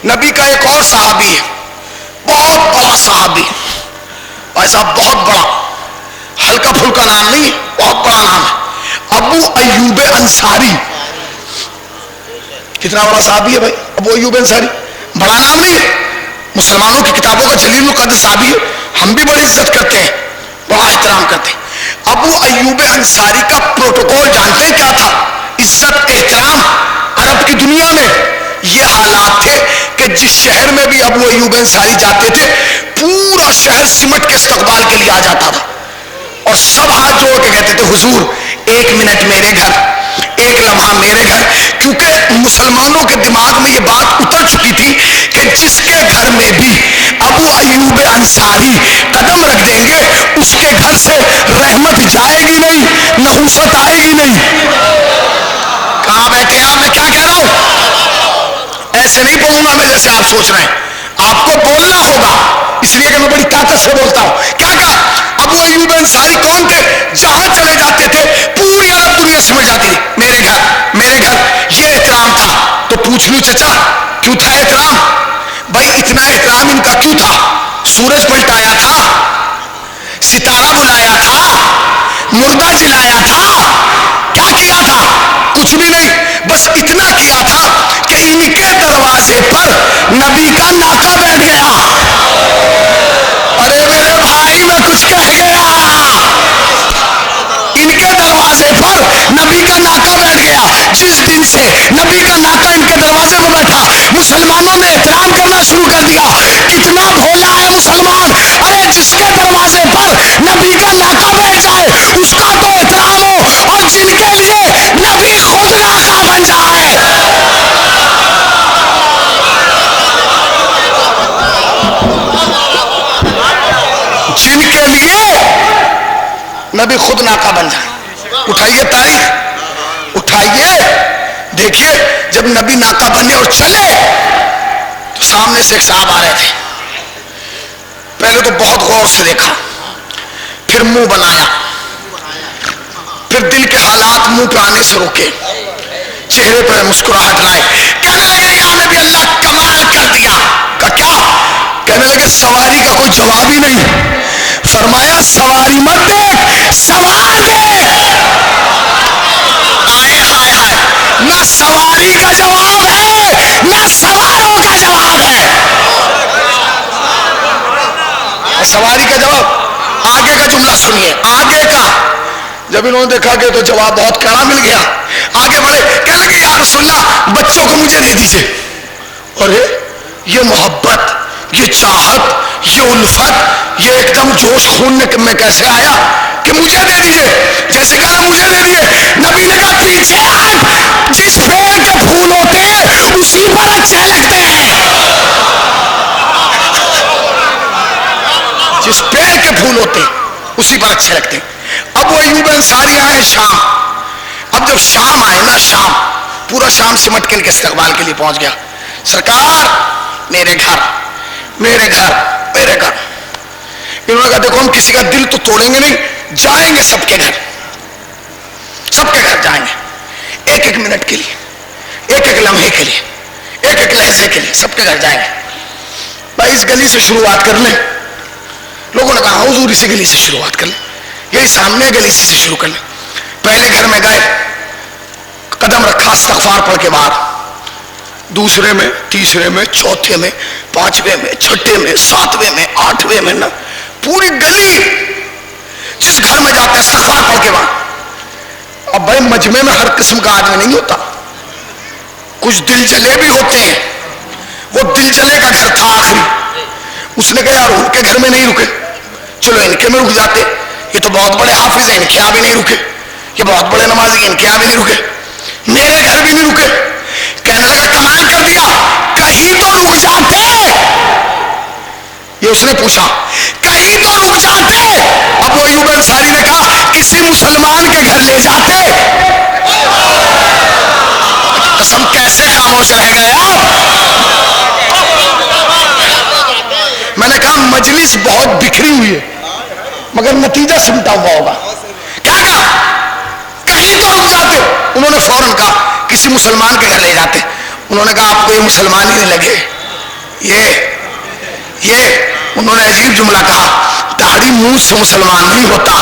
نبی کا ایک اور صحابی ہے، بہت بڑا صحابی، بھائی صاحب بہت بڑا، ہلکا پھلکا نام نہیں، بہت بڑا نام ہے، ابو ایوب انصاری. کتنا بڑا صحابی ہے بھائی ابو ایوب انصاری؟ بڑا نام نہیں ہے، مسلمانوں کی کتابوں کا جلیل القدر صحابی ہے. ہم بھی بڑی عزت کرتے ہیں، بڑا احترام کرتے ہیں. ابو ایوب انصاری کا پروٹوکول جانتے ہیں کیا تھا؟ عزت احترام. عرب کی دنیا میں یہ حالات تھے کہ جس شہر میں بھی ابو ایوب انصاری جاتے تھے پورا شہر سمٹ کے استقبال کے لیے آ جاتا تھا، اور سب ہاتھ جوڑ کے کہتے تھے حضور 1 منٹ میرے گھر، 1 لمحہ میرے گھر. کیونکہ مسلمانوں کے دماغ میں یہ بات اتر چکی تھی کہ جس کے گھر میں بھی ابو ایوب انصاری قدم رکھ دیں گے اس کے گھر سے رحمت جائے گی نہیں، نحوست آئے گی نہیں. کہاں بیٹھے آپ؟ میں کیا کہہ رہا ہوں؟ ایسے نہیں بولوں گا میں جیسے آپ سوچ رہے ہیں. آپ کو بولنا ہوگا، اس لیے کہ میں بڑی طاقت سے بولتا ہوں. کیا کہا؟ ابو ایوب انصاری کون تھے؟ جہاں چلے جاتے تھے پوری عرب دنیا سمجھ جاتی تھی میرے گھر میرے گھر. یہ احترام تھا. تو پوچھ لوں چچا کیوں تھا احترام؟ بھائی اتنا احترام ان کا کیوں تھا؟ سورج پلٹایا تھا، ستارہ بلایا تھا، مردہ جلایا تھا، کیا کیا تھا؟ کچھ بھی نہیں، بس اتنا کیا تھا کہ ان کے دروازے پر نبی کا ناکا بیٹھ گیا. ارے میرے بھائی میں کچھ کہہ گیا. ان کے دروازے پر سے نبی کا ناکا ان کے دروازے پہ بیٹھا، مسلمانوں نے احترام کرنا شروع کر دیا، کتنا بھولا ہے مسلمان، ارے جس کے دروازے پر نبی کا ناکا بیٹھ جائے اس کا تو احترام ہو، اور جن کے لیے نبی خود ناکا بن جائے، جن کے لیے نبی خود ناکا بن جائے۔ اٹھائیے تاریخ، اٹھائیے دیکھیے، جب نبی ناکا بنے اور چلے تو سامنے سے ایک صاحب آ رہے تھے، پہلے تو بہت غور سے دیکھا، پھر منہ بنایا، پھر دل کے حالات منہ پہ آنے سے روکے، چہرے پر مسکراہٹ لائے، کہنے لگے یا نبی اللہ کمال کر دیا۔ کہ کیا؟ کہنے لگے سواری کا کوئی جواب ہی نہیں۔ فرمایا سواری مت دیکھ، سوار دیکھ۔ آئے ہائے ہائے، نہ سواری کا جواب ہے نہ سواروں کا جواب ہے۔ سواری کا جواب، آگے کا جملہ سنیے، آگے کا جب انہوں نے دیکھا کہ تو جواب بہت کڑا مل گیا، آگے بڑھے، کہنے لگے یا رسول اللہ بچوں کو مجھے دے دیجئے۔ ارے یہ محبت، یہ چاہت، یہ الفت، یہ ایک دم جوش خون میں کیسے آیا کہ مجھے دے دیجئے؟ جیسے کہا مجھے دے دیجئے، نبی نے کہا پیچھے ہٹ، جس پیڑ کے پھول ہوتے ہیں اسی پر اچھے لگتے ہیں، جس پیڑ کے پھول ہوتے ہیں اسی پر اچھے لگتے ہیں۔ اب وہ ایوب انصاری آئے شام، اب جب شام آئے نا، شام پورا شام سمٹ کے ان کے استقبال کے لیے پہنچ گیا، سرکار میرے گھر میرے گھر میرے گھر۔ انہوں نے کہا دیکھو ہم کسی کا دل تو توڑیں گے نہیں، جائیں گے سب کے گھر، سب کے گھر جائیں گے، ایک ایک منٹ کے لیے، ایک ایک لمحے کے لیے، ایک ایک لہجے کے لیے، سب کے گھر جائیں گے۔ بھائی اس گلی سے شروعات کر لیں، لوگوں نے کہا حضور اسی گلی سے شروعات کر لیں، یہی سامنے گلی سے شروع کر لیں۔ پہلے گھر میں گئے، قدم رکھا استغفار پڑھ کے باہر، دوسرے میں، تیسرے میں، چوتھے میں، پانچویں میں، چھٹے میں، ساتویں میں، آٹھویں میں، نا پوری گلی جس گھر میں جاتے ہیں استغفار پڑھ کے وہاں۔ اب بھائی مجمع میں ہر قسم کا آدمی نہیں ہوتا، کچھ دل جلے بھی ہوتے ہیں، وہ دل جلے کا گھر تھا آخری، اس نے کہا یار ان کے گھر میں نہیں رکے، چلو ان کے میں رک جاتے، یہ تو بہت بڑے حافظ ہیں ان کے یہاں بھی نہیں رکے، یہ بہت بڑے نمازی ہیں ان کے یہاں بھی نہیں رکے، میرے گھر بھی نہیں رکے۔ کہنے لگا کمال کر دیا، کہیں تو رک جاتے، یہ اس نے پوچھا کہیں تو رک جاتے۔ اب وہ ایوب انصاری نے کہا کسی مسلمان کے گھر لے جاتے۔ قسم کیسے خاموش رہ گئے آپ؟ میں نے کہا مجلس بہت بکھری ہوئی ہے مگر نتیجہ سمٹا ہوا ہوگا۔ کیا کہا؟ کہیں تو رک جاتے۔ انہوں نے فوراً کہا کسی مسلمان کے گھر لے جاتے۔ انہوں نے کہا آپ کو یہ مسلمان ہی نہیں لگے، یہ انہوں نے عجیب جملہ کہا، داڑھی منہ سے مسلمان نہیں ہوتا،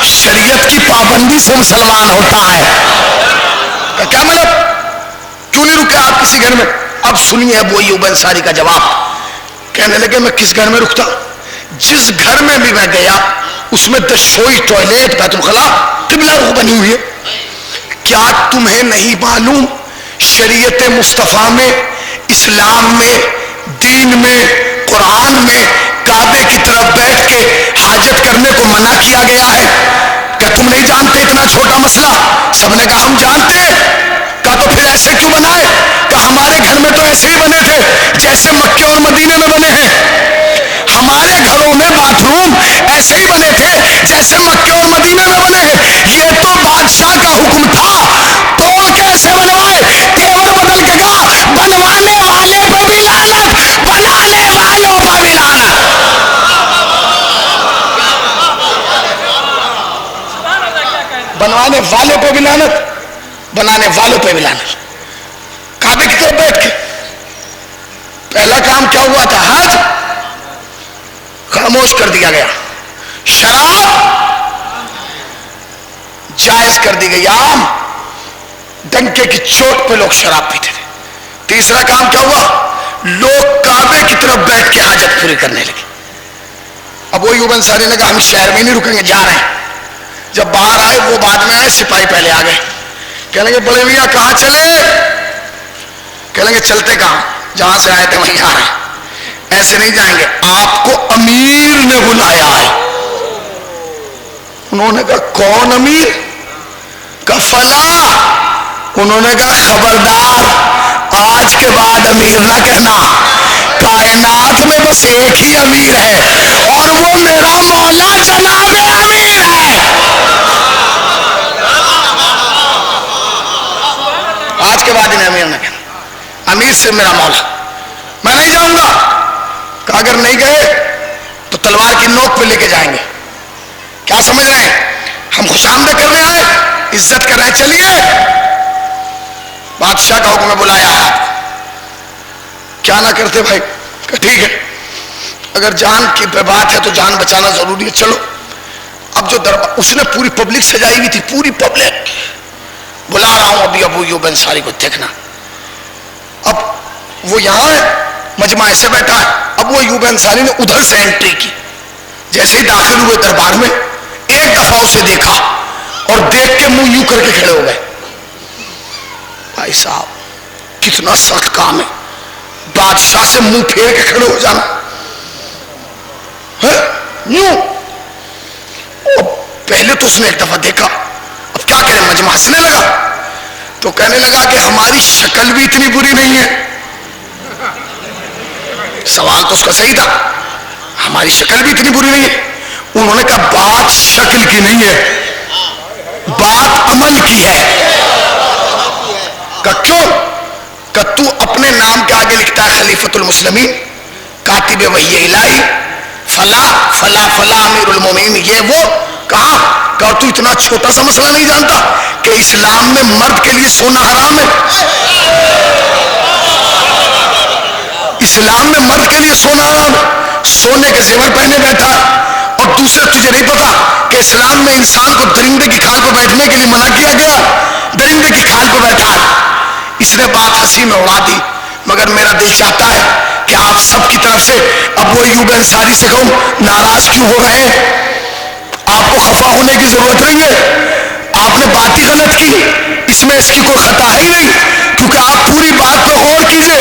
شریعت کی پابندی سے مسلمان ہوتا ہے۔ کیا مطلب کیوں نہیں رکے آپ کسی گھر میں؟ اب سنیے ابو ایوب انصاری کا جواب۔ کہنے لگے میں کس گھر میں رکتا، جس گھر میں بھی میں گیا اس میں دشوئی ٹوائلٹ بیت الخلا قبلہ رخ بنی ہوئی ہے۔ کیا تمہیں نہیں معلوم شریعت مصطفیٰ میں، اسلام میں، دین میں، قرآن میں کعبے کی طرف بیٹھ کے حاجت کرنے کو منع کیا گیا ہے؟ کیا تم نہیں جانتے اتنا چھوٹا مسئلہ؟ سب نے کہا ہم جانتے ہیں۔ کہا تو پھر ایسے کیوں بنائے؟ کہا ہمارے گھر میں تو ایسے ہی بنے تھے جیسے مکے اور مدینے میں بنے ہیں، ہمارے گھروں میں باتھ روم ایسے ہی بنے تھے جیسے مکے اور مدینے میں بنے ہیں، یہ تو بادشاہ کا حکم تھا، توڑ کیسے بنوائے؟ تیور بدل کے کہا بنوانے والے پہ بھی لعنت، بنانے والوں پہ بھی لعنت۔ بنوانے والے پہ بھی لعنت، بنانے والوں پہ بھی لعنت۔ کعبے کی طرف بیٹھ کے پہلا کام کیا ہوا تھا؟ حج خاموش کر دیا گیا، شراب جائز کر دی گئی، عام ڈنکے کی چوٹ پہ لوگ شراب پیتے تھے۔ تیسرا کام کیا ہوا؟ لوگ کعبے کی طرف بیٹھ کے حاجت پوری کرنے لگے۔ اب وہ ایوب انصاری نے کہا ہم شہر میں نہیں رکیں گے، جا رہے ہیں۔ جب باہر آئے وہ بعد میں آئے، سپاہی پہلے آ گئے، کہنے لگے بڑے میاں کہاں چلے؟ کہنے لگے چلتے کہاں، جہاں سے آئے تھے وہیں آ رہے ہیں، ایسے نہیں جائیں گے، آپ کو امیر نے بلایا ہے۔ انہوں نے کہا کون امیر؟ کہا فلاں۔ انہوں نے کہا خبردار، آج کے بعد امیر نہ کہنا، کائنات میں بس ایک ہی امیر ہے اور وہ میرا مولا جناب امیر ہے۔ آج کے بعد انہیں امیر نہ کہنا، امیر سے میرا مولا، میں نہیں جاؤں گا۔ کہ اگر نہیں گئے تو تلوار کی نوک پہ لے کے جائیں گے۔ کیا سمجھ رہے ہیں؟ ہم خوش آمدید کرنے آئے، عزت کر رہے ہیں، چلیے بادشاہ کا حکم بلایا ہے آپ کو۔ کیا نہ کرتے بھائی؟ کہ ٹھیک ہے، اگر جان کی بات ہے تو جان بچانا ضروری ہے، چلو۔ اب جو دربار، اس نے پوری پبلک سجائی ہوئی تھی، پوری پبلک، بلا رہا ہوں ابھی ابو ایوب انصاری کو، دیکھنا۔ اب وہ یہاں ہے، مجمع ایسے بیٹھا ہے، اب وہ ایوب انصاری نے ادھر سے انٹری کی، جیسے ہی داخل ہوئے دربار میں، ایک دفعہ اسے دیکھا اور دیکھ کے منہ یوں کر کے کھڑے ہو گئے۔ بھائی صاحب کتنا سخت کام ہے، بادشاہ سے منہ پھیر کے کھڑے ہو جانا ہے یوں۔ پہلے تو اس نے ایک دفعہ دیکھا، اب کیا کرے، مجمع ہنسنے لگا، تو کہنے لگا کہ ہماری شکل بھی اتنی بری نہیں ہے۔ سوال تو اس کا صحیح تھا، ہماری شکل بھی اتنی بری نہیں ہے۔ انہوں نے کہا بات شکل کی نہیں ہے، بات عمل کی ہے۔ کہا کیوں؟ کہ تو اپنے نام کے آگے لکھتا ہے خلیفۃ المسلمین، کاتب وحی الہی، فلا فلا فلا امیر المومنین، یہ وہ۔ کہا کہ تو اتنا چھوٹا سا مسئلہ نہیں جانتا کہ اسلام میں مرد کے لیے سونا حرام ہے؟ اسلام میں مرد کے لیے سونا حرام ہے، سونے کے زیور پہنے بیٹھا۔ اور دوسرے تجھے نہیں پتا کہ اسلام میں انسان کو درندے کی کھال پر بیٹھنے کے لیے منع کیا گیا، درندے کی کھال پر بیٹھا ہے۔ اس نے بات ہنسی میں اڑا دی، مگر میرا دل چاہتا ہے کہ آپ سب کی طرف سے ابو ایوب انصاری سے کہوں ناراض کیوں ہو رہے ہیں؟ آپ کو خفا ہونے کی ضرورت نہیں ہے، آپ نے بات ہی غلط کی، اس میں اس کی کوئی خطا ہے ہی نہیں، کیونکہ آپ پوری بات پہ غور کیجئے،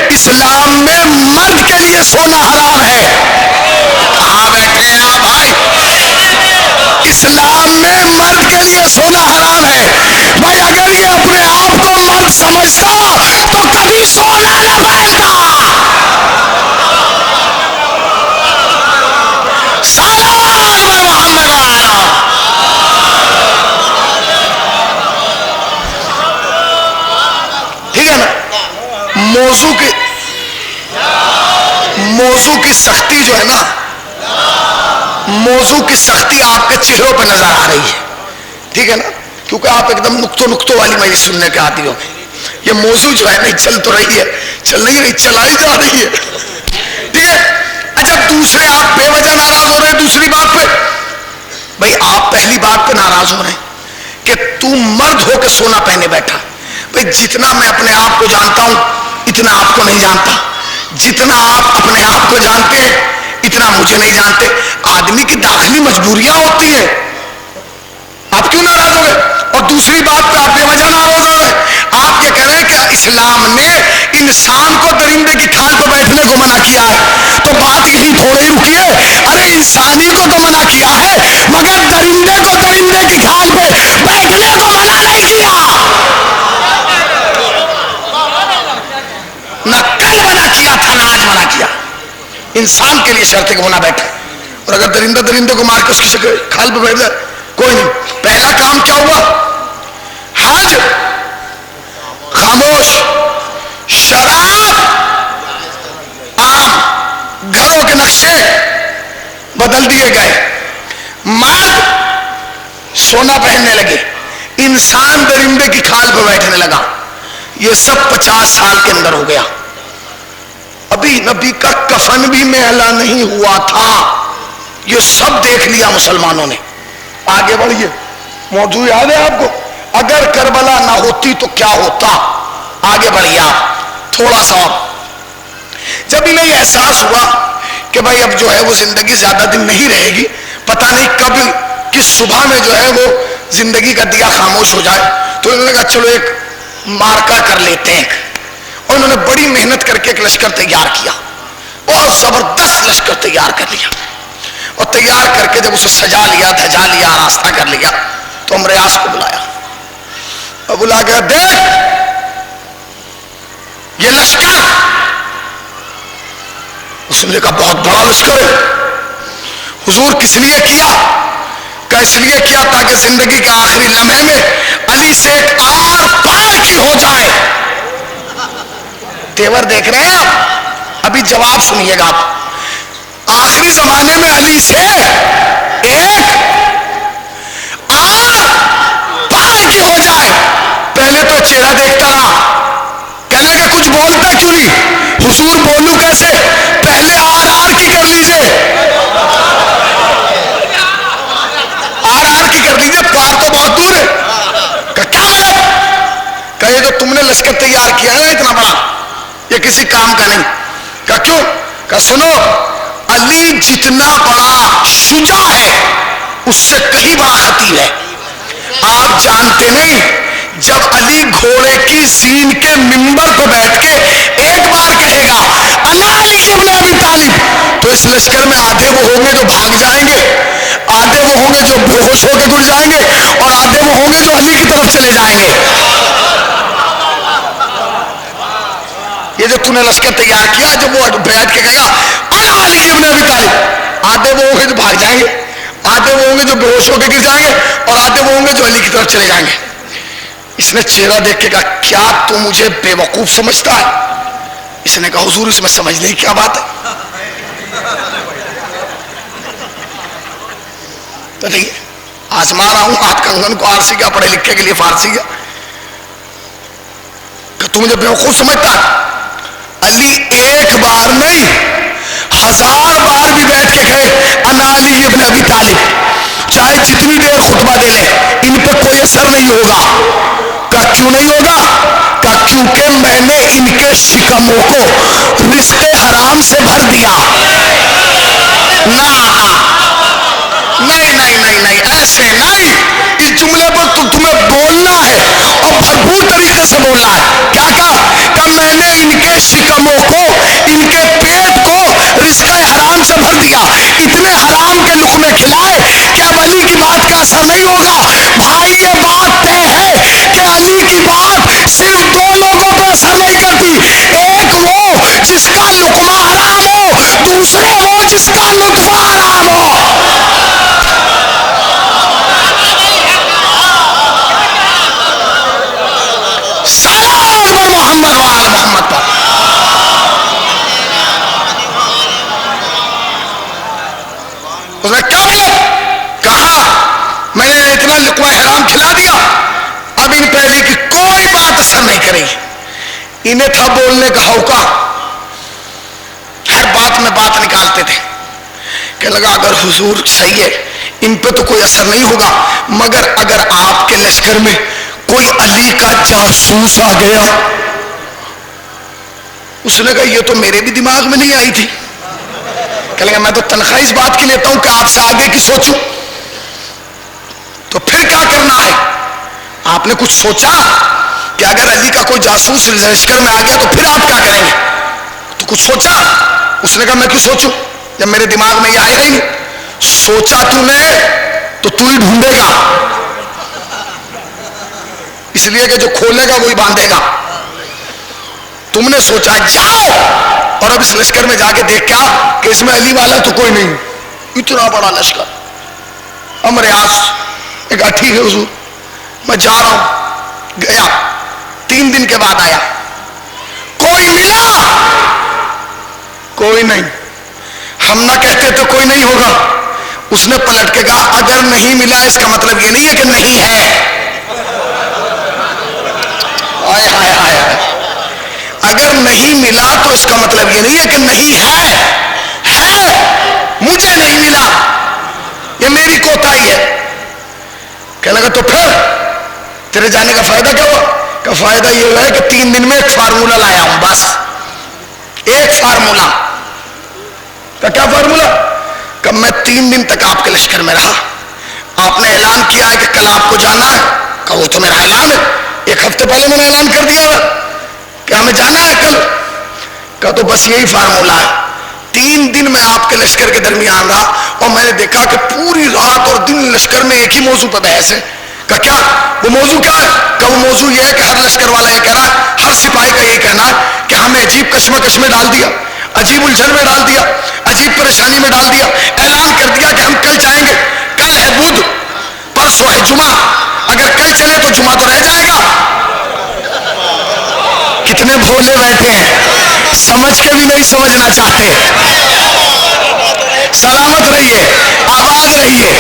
اسلام میں مرد کے لیے سونا حرام ہے۔ کہاں بیٹھے ہیں آپ بھائی؟ اسلام میں مرد کے لیے سونا حرام ہے۔ بھائی اگر یہ اپنے آپ کو مرد سمجھتا تو کبھی سونا نہ پہنتا۔ سلام محمد والا۔ ٹھیک ہے نا؟ موضوع کی سختی جو ہے نا، موضوع کی سختی آپ کے چہروں پہ نظر آ رہی ہے، ٹھیک ہے نا؟ کیونکہ آپ ایک دم نقطوں والی مجلس سننے کے عادی ہو گئے۔ یہ موضوع جو ہے نہیں چل تو رہی ہے، چل نہیں رہی، چلائی جا رہی ہے، ٹھیک ہے؟ اچھا دوسرے آپ بے وجہ ناراض ہو رہے ہیں دوسری بات پہ۔ بھائی آپ پہلی بات پہ ناراض ہو رہے ہیں کہ تو مرد ہو کے سونا پہنے بیٹھا۔ بھائی جتنا میں اپنے آپ کو جانتا ہوں اتنا آپ کو نہیں جانتا، جتنا آپ اپنے آپ کو جانتے ہیں اتنا مجھے نہیں جانتے۔ آدمی کی داخلی مجبوریاں ہوتی ہیں، آپ کیوں ناراض ہو گئے؟ اور دوسری بات پہ آپ بے وجہ ناراض ہو گئے۔ آپ یہ کہہ رہے ہیں کہ اسلام نے انسان کو درندے کی کھال پہ بیٹھنے کو منع کیا ہے، تو بات یہی تھوڑے ہی رکی ہے، ارے انسانی کو تو منع کیا ہے مگر درندے کو درندے کی کھال پہ بیٹھنے کو منع نہیں کیا۔ نہ کل منع کیا تھا نہ آج منع کیا، انسان کے لیے شرط ہے کہ وہ نہ بیٹھے، اور اگر درندہ درندے کو مار کے اس کی شکل کھال پہ بیٹھ جائے کوئی نہیں۔ پہلا کام کیا ہوا؟ حج، خاموش، شراب، عام گھروں کے نقشے بدل دیے گئے، مرد سونا پہننے لگے، انسان درندے کی کھال پہ بیٹھنے لگا۔ یہ سب 50 سال کے اندر ہو گیا، ابھی نبی کا کفن بھی میلا نہیں ہوا تھا، یہ سب دیکھ لیا مسلمانوں نے۔ آگے بڑھیے، موضوع یاد ہے آپ کو؟ اگر کربلا نہ ہوتی تو کیا ہوتا؟ آگے بڑھیے آپ تھوڑا سا۔ جب انہیں یہ احساس ہوا کہ بھائی اب جو ہے وہ زندگی زیادہ دن نہیں رہے گی، پتہ نہیں کب کس صبح میں جو ہے وہ زندگی کا دیا خاموش ہو جائے. تو انہوں نے کہا چلو ایک مارکا کر لیتے ہیں. اور انہوں نے بڑی محنت کر کے ایک لشکر تیار کیا, بہت زبردست لشکر تیار کر لیا. اور تیار کر کے جب اسے سجا لیا, دھجا لیا, راستہ کر لیا, تو امریاس کو بلایا اور بلا کے دیکھ یہ لشکر. اس نے کہا بہت بڑا لشکر ہے. حضور کس لیے کیا؟ کہ اس لیے کیا تاکہ زندگی کے آخری لمحے میں علی سے ایک آر پار کی ہو جائے. تیور دیکھ رہے ہیں آپ؟ ابھی جواب سنیے گا آپ. آخری زمانے میں علی سے ایک آر پار کی ہو جائے. پہلے تو چہرہ دیکھتا رہا, کہنے لگا کچھ بولتا کیوں نہیں؟ حضور بولوں کیسے؟ پہلے آر آر کی کر لیجئے, آر آر کی کر لیجئے, پار تو بہت دور ہے. کیا مطلب؟ کہ یہ جو تم نے لشکر تیار کیا ہے اتنا بڑا, یہ کسی کام کا نہیں. کہ کیوں؟ کہ سنو, علی جتنا بڑا شجاع ہے اس سے کہیں بڑا خطیر ہے. آپ جانتے نہیں, جب علی گھوڑے کی سین کے منبر پہ بیٹھ کے ایک بار کہے گا انا علی ابن ابی طالب, تو اس لشکر میں آدھے وہ ہوں گے جو بھاگ جائیں گے, آدھے وہ ہوں گے جو بے ہوش ہو کے گر جائیں گے, اور آدھے وہ ہوں گے جو علی کی طرف چلے جائیں گے. یہ جو تم نے لشکر تیار کیا, جب وہ بیٹھ کے کہے گا انا علی ابن ابی طالب, آدھے وہ ہوں گے جو بھاگ جائیں گے, آدھے وہ ہوں گے جو بے ہوش ہو کے گر جائیں گے, اور آدھے وہ ہوں گے جو علی کی طرف چلے جائیں گے. اس نے چہرہ دیکھ کے کہا کیا تو مجھے بے وقوف سمجھتا ہے؟ اس نے کہا حضور اس میں سمجھنے کی کیا بات ہے؟ تو نہیں آزما رہا ہوں ہاتھ کنگن کو آرسی کا, پڑھے لکھے کے لیے فارسی کا, کہ تو مجھے بے وقوف سمجھتا ہے؟ علی ایک بار نہیں 1000 بار بھی بیٹھ کے کہے انا علی ابن ابی طالب, چاہے جتنی دیر خطبہ دے لے, ان پہ کوئی اثر نہیں ہوگا. کہا کیوں نہیں ہوگا؟ کہا کیونکہ میں نے ان کے شکموں کو رزق حرام سے بھر دیا. نہ نہیں نہیں نہیں نہیں ایسے نہیں, اس جملے پر تو تمہیں بولنا ہے اور بھرپور طریقے سے بولنا ہے. کیا کہا؟ کہ میں نے ان کے شکموں کو, ان کے پیٹ کو رزق حرام سے بھر دیا, اتنے حرام کے لقمے کھلائے کہ اب علی کی بات کا اثر نہیں ہوگا. بھائی یہ بات طے ہے کہ علی کی بات صرف 2 لوگوں پہ اثر نہیں کرتی, ایک وہ جس کا لقمہ حرام ہو, دوسرے وہ جس کا لطفہ حرام ہو. محمد وآل محمد پر اس نے کیا بولا؟ کہا میں نے اتنا لقمہ حرام کھلا دیا, اب ان پہلی کی کوئی بات اثر نہیں کرے گی. انہیں تھا بولنے کا ہوکا, ہر بات میں بات نکالتے تھے. کہ لگا اگر حضور صحیح ہے ان پہ تو کوئی اثر نہیں ہوگا, مگر اگر آپ کے لشکر میں کوئی علی کا جاسوس آ گیا. اس نے کہا یہ تو میرے بھی دماغ میں نہیں آئی تھی. کہ لگا میں تو تنخواہ اس بات کی لیتا ہوں کہ آپ سے آگے کی سوچوں, تو پھر کیا کرنا ہے؟ آپ نے کچھ سوچا کہ اگر علی کا کوئی جاسوس لشکر میں آ گیا تو پھر آپ کیا کریں گے؟ تو کچھ سوچا؟ اس نے کہا میں کیوں سوچوں جب میرے دماغ میں یہ آیا ہی نہیں. سوچا تو نے تو تو ہی ڈھونڈے گا, اس لیے کہ جو کھولے گا وہی باندھے گا. تم نے سوچا جاؤ اور اب اس لشکر میں جا کے دیکھ کیا کہ اس میں علی والا تو کوئی نہیں. اتنا بڑا لشکر. امریاس نے کہا ٹھیک ہے حضور میں جا رہا ہوں. گیا, 3 دن کے بعد آیا, کوئی ملا؟ کوئی نہیں. ہم نہ کہتے تو کوئی نہیں ہوگا. اس نے پلٹ کے کہا اگر نہیں ملا اس کا مطلب یہ نہیں ہے کہ نہیں ہے. آئے ہائے ہائے ہائے, اگر نہیں ملا تو اس کا مطلب یہ نہیں ہے کہ نہیں ہے, مجھے نہیں ملا, یہ میری کوتاہی ہے. کہنے لگا تو پھر تیرے جانے کا فائدہ کیا ہوا؟ کہ فائدہ یہ ہے کہ 3 دن میں ایک فارمولہ لایا ہوں, بس ایک فارمولہ. کہ کیا فارمولہ؟ کہ میں 3 دن تک آپ کے لشکر میں رہا, آپ نے اعلان کیا ہے کہ کل آپ کو جانا ہے. کہا وہ تو میرا اعلان ہے, 1 ہفتے پہلے میں نے اعلان کر دیا تھا کہ ہمیں جانا ہے کل. کہا تو بس یہی فارمولہ ہے. 3 دن میں آپ کے لشکر کے درمیان رہا اور میں نے دیکھا کہ پوری رات اور دن لشکر میں ایک ہی موضوع پہ بحث ہے. کہ کیا وہ موضوع کیا ہے؟ کہ وہ موضوع یہ ہے کہ ہر لشکر والا یہ کہہ رہا ہے, ہر سپاہی کا یہ کہنا ہے کہ ہمیں عجیب کشمکش میں ڈال دیا, عجیب الجھن میں ڈال دیا, عجیب پریشانی میں ڈال دیا. اعلان کر دیا کہ ہم کل جائیں گے. کل ہے بدھ, پرسوں ہے جمعہ, اگر کل چلے تو جمعہ تو رہ جائے گا. کتنے بھولے بیٹھے ہیں, سمجھ کے بھی نہیں سمجھنا چاہتے. سلامت رہیے, آباد رہیے,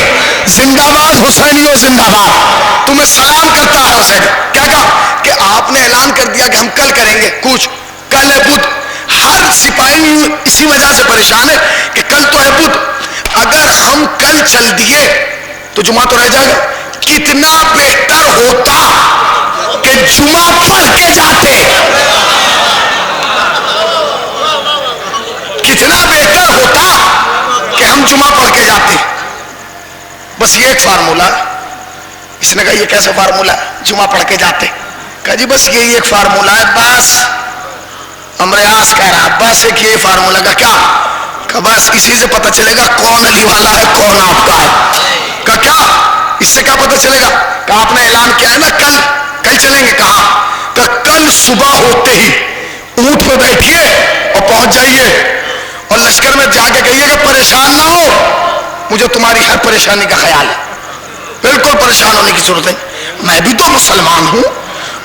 زندہ باد حسینیوں زندہ باد. تمہیں سلام کرتا ہے حسین. کیا کہا کہ آپ نے اعلان کر دیا کہ ہم کل کریں گے کچھ, کل ہے بدھ. ہر سپاہی اسی وجہ سے پریشان ہے کہ کل تو ہے بدھ, اگر ہم کل چل دیے تو جمعہ تو رہ جائے گا. کتنا بہتر ہوتا کہ جمعہ پڑھ کے جاتے, کتنا بہتر ہوتا کہ ہم جمعہ پڑھ کے جاتے. بس یہ ایک فارمولہ ہے. اس نے کہا یہ کیسے فارمولہ ہے, جمعہ پڑھ کے جاتے؟ کہا جی بس یہی ایک فارمولہ ہے. بس امریاس کہہ رہا بس ایک یہ فارمولہ کا کیا, کہ بس اسی سے پتہ چلے گا کون علی والا ہے کون آپ کا ہے. کہ کیا اس سے کیا پتہ چلے گا؟ کہ آپ نے اعلان کیا ہے نا کل چلیں گے. کہا کہ کل صبح ہوتے ہی اونٹ پہ بیٹھیے اور پہنچ جائیے اور لشکر میں جا کے کہیے کہ پریشان نہ ہو, مجھے تمہاری ہر پریشانی کا خیال ہے, بالکل پریشان ہونے کی ضرورت نہیں. میں بھی تو مسلمان ہوں,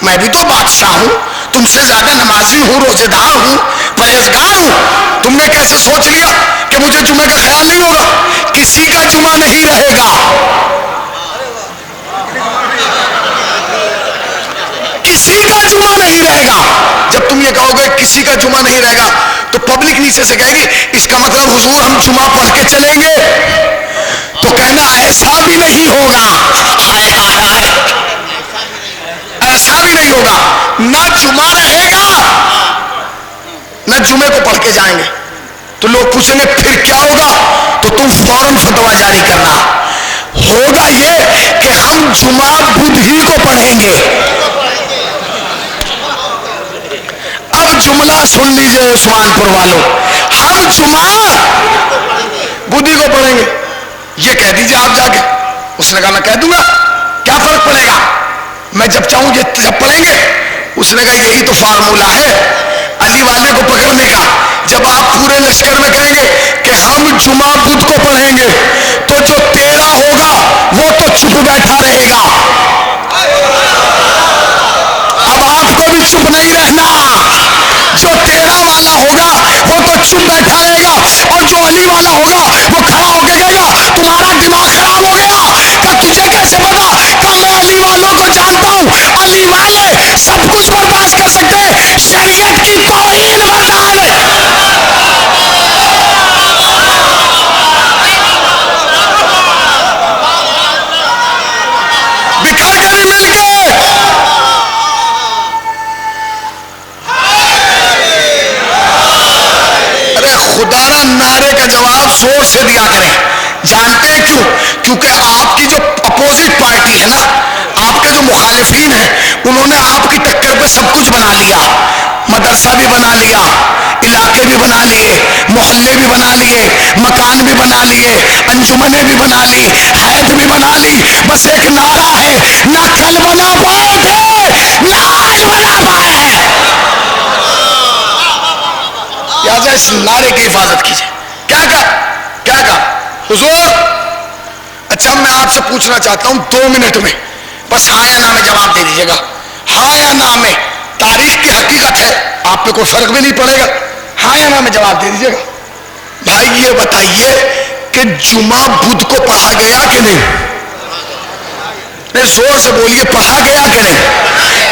میں بھی تو بادشاہ ہوں, تم سے زیادہ نمازی ہوں, روزے دار ہوں, پرہیزگار ہوں. تم نے کیسے سوچ لیا کہ مجھے جمعے کا خیال نہیں ہوگا؟ کسی کا جمعہ نہیں رہے گا, کسی کا جمعہ نہیں رہے گا. جب تم یہ کہو گے کسی کا جمعہ نہیں رہے گا تو پبلک نیچے سے کہے گی اس کا مطلب حضور ہم جمعہ پڑھ کے چلیں گے. تو کہنا ایسا بھی نہیں ہوگا, ہائے ہائے ہائے, ایسا بھی نہیں ہوگا. نہ جمعہ رہے گا نہ جمعے کو پڑھ کے جائیں گے. تو لوگ پوچھیں گے پھر کیا ہوگا, تو تم فوراً فتویٰ جاری کرنا, ہوگا یہ کہ ہم جمعہ بدھ ہی کو پڑھیں گے. اب جملہ سن لیجئے عثمان پور والوں, ہم جمعہ بدھ ہی کو پڑھیں گے. یہ کہہ دیجئے آپ جا کے. اس نے کہا میں کہہ دوں گا, کیا فرق پڑے گا, میں جب چاہوں جب پڑھیں گے. اس نے کہا یہی تو فارمولہ ہے علی والے کو پکڑنے کا. جب آپ پورے لشکر میں کہیں گے کہ ہم جمعہ بدھ کو پڑھیں گے تو جو تیرا ہوگا وہ تو چپ بیٹھا رہے گا. اب آپ کو بھی چپ نہیں رہنا, جو تیرا والا ہوگا وہ تو چپ بیٹھا رہے گا, اور جو علی والا ہوگا وہ کھڑا ہو کے کہے گا تمہارا دماغ خراب ہو گیا, کہ تجھے کیسے پتا, کہ میں علی والوں کو جانتا ہوں, علی والے سب کچھ برداشت کر سکتے ہیں, شریعت کی توہین برداشت. بکھر کے بھی مل کے خدا را نعرے کا جواب زور سے دیا کریں. جانتے ہیں کیوں؟ کیونکہ آپ کی جو اپوزٹ پارٹی ہے نا, آپ کے جو مخالفین ہیں, انہوں نے آپ کی ٹکر پہ سب کچھ بنا لیا. مدرسہ بھی بنا لیا, علاقے بھی بنا لیے, محلے بھی بنا لیے, مکان بھی بنا لیے, انجمنیں بھی بنا لی, حیات بھی بنا لی. بس ایک نعرہ ہے, نہ کل بنا پائے تھے نہ آج بنا پائے ہیں. لہٰذا اس نعرے کی حفاظت کیجیے. کیا کہا حضور؟ اچھا میں آپ سے پوچھنا چاہتا ہوں 2 منٹ میں, بس ہاں یا نہ میں جواب دے دیجیے گا. ہاں یا نہ میں, تاریخ کی حقیقت ہے, آپ پہ کوئی فرق بھی نہیں پڑے گا. ہاں یا نہ میں جواب دے دیجیے گا. بھائی یہ بتائیے کہ جمعہ بدھ کو پڑھا گیا کہ نہیں؟ زور سے بولیے, پڑھا گیا کہ نہیں؟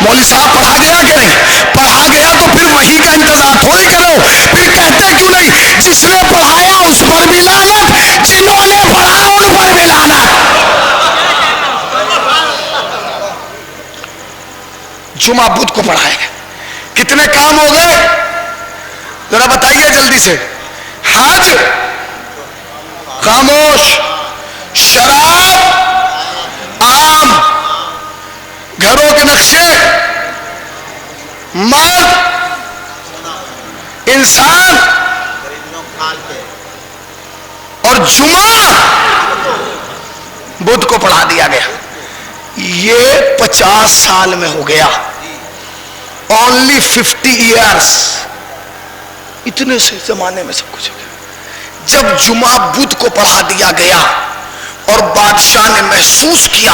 مولوی صاحب پڑھا گیا کہ نہیں؟ پڑھا گیا تو پھر وہی کا انتظار تھوڑی کرو. پھر کہتے کیوں نہیں جس نے پڑھایا اس پر بھی لعنت, جنہوں نے پڑھا ان پر بھی لعنت. جمعہ بدھ کو پڑھائے گا. کتنے کام ہو گئے ذرا بتائیے جلدی سے. حج خاموش, شراب گھروں کے نقشے، مرد، انسان اور جمعہ بدھ کو پڑھا دیا گیا. یہ 50 سال میں ہو گیا. only 50 years. اتنے سے زمانے میں سب کچھ ہو گیا. جب جمعہ بدھ کو پڑھا دیا گیا اور بادشاہ نے محسوس کیا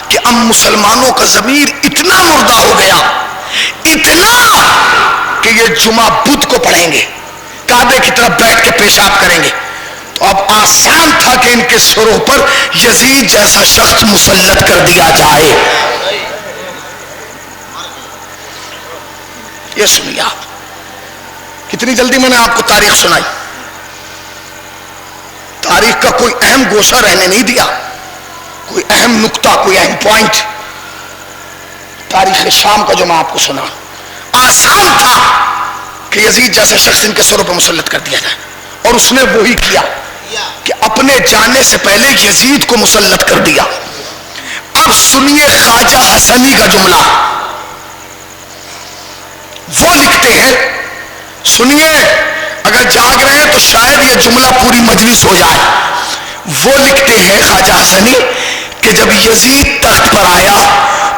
کہ اب مسلمانوں کا ضمیر اتنا مردہ ہو گیا، اتنا کہ یہ جمعہ بدھ کو پڑھیں گے، کعبے کی طرف بیٹھ کے پیشاب کریں گے، تو اب آسان تھا کہ ان کے سروں پر یزید جیسا شخص مسلط کر دیا جائے. یہ سنیے آپ، کتنی جلدی میں نے آپ کو تاریخ سنائی. تاریخ کا کوئی اہم گوشہ رہنے نہیں دیا، کوئی اہم نقطہ، کوئی اہم پوائنٹ. تاریخ شام کا جو میں آپ کو سنا، آسان تھا کہ یزید جیسا شخص ان کے سروں پر مسلط کر دیا جائے، اور اس نے وہی کیا کہ اپنے جانے سے پہلے یزید کو مسلط کر دیا. اب سنیے خواجہ حسنی کا جملہ. وہ لکھتے ہیں، سنیے، اگر جاگ رہے ہیں تو شاید یہ جملہ پوری مجلس ہو جائے. وہ لکھتے ہیں خواجہ حسنی کہ جب یزید تخت پر آیا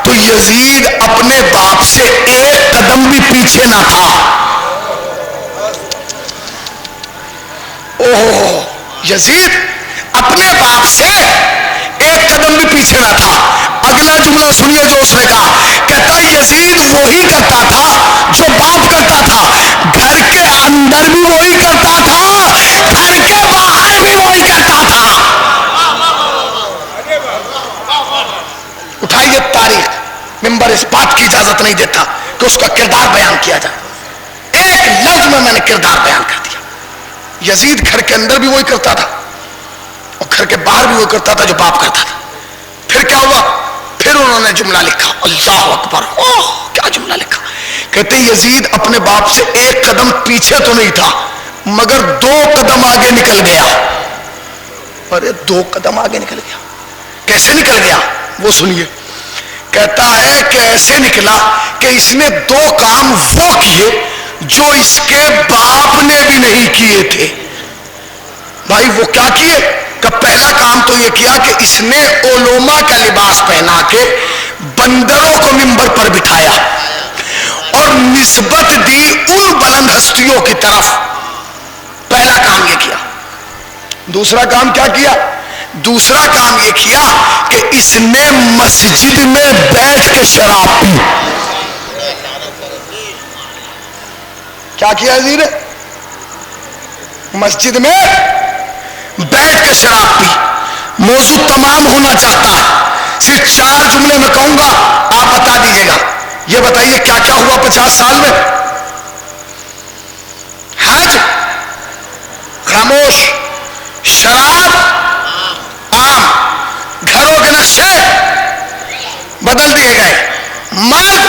تو یزید اپنے باپ سے ایک قدم بھی پیچھے نہ تھا. اوہ، یزید اپنے باپ سے ایک قدم بھی پیچھے نہ تھا. اگلا جملہ سنیے جو اس نے کہا، کہتا یزید وہی کرتا تھا جو باپ کرتا تھا، گھر کے اندر بھی وہی کرتا تھا، گھر کے باہر بھی وہی کرتا تھا. اٹھائیے تاریخ، ممبر اس بات کی اجازت نہیں دیتا کہ اس کا کردار بیان کیا جائے. ایک لفظ میں نے کردار بیان کر دیا. یزید گھر کے اندر بھی وہی کرتا تھا اور گھر کے باہر بھی وہی کرتا تھا جو باپ کرتا تھا. پھر کیا ہوا؟ پھر انہوں نے جملہ لکھا، اللہ اکبر، اوہ کیا جملہ لکھا. کہتے یزید اپنے باپ سے ایک قدم پیچھے تو نہیں تھا مگر 2 قدم آگے نکل گیا. ارے 2 قدم آگے نکل گیا. کیسے نکل گیا وہ سنیے. کہتا ہے کہ ایسے نکلا کہ اس نے 2 کام وہ کیے جو اس کے باپ نے بھی نہیں کیے تھے. بھائی وہ کیا کیے؟ کہ پہلا کام تو یہ کیا کہ اس نے علماء کا لباس پہنا کے بندروں کو منبر پر بٹھایا اور نسبت دی ان بلند ہستیوں کی طرف. پہلا کام یہ کیا. دوسرا کام کیا کیا؟ دوسرا کام یہ کیا کہ اس نے مسجد میں بیٹھ کے شراب پی. کیا کیا عزیز نے؟ مسجد میں بیٹھ کے شراب پی. موضوع تمام ہونا چاہتا ہے، صرف 4 جملے میں کہوں گا، آپ بتا دیجیے گا. یہ بتائیے کیا کیا ہوا 50 سال میں؟ حج خاموش، شراب عام، گھروں کے نقشے بدل دیے گئے، مرد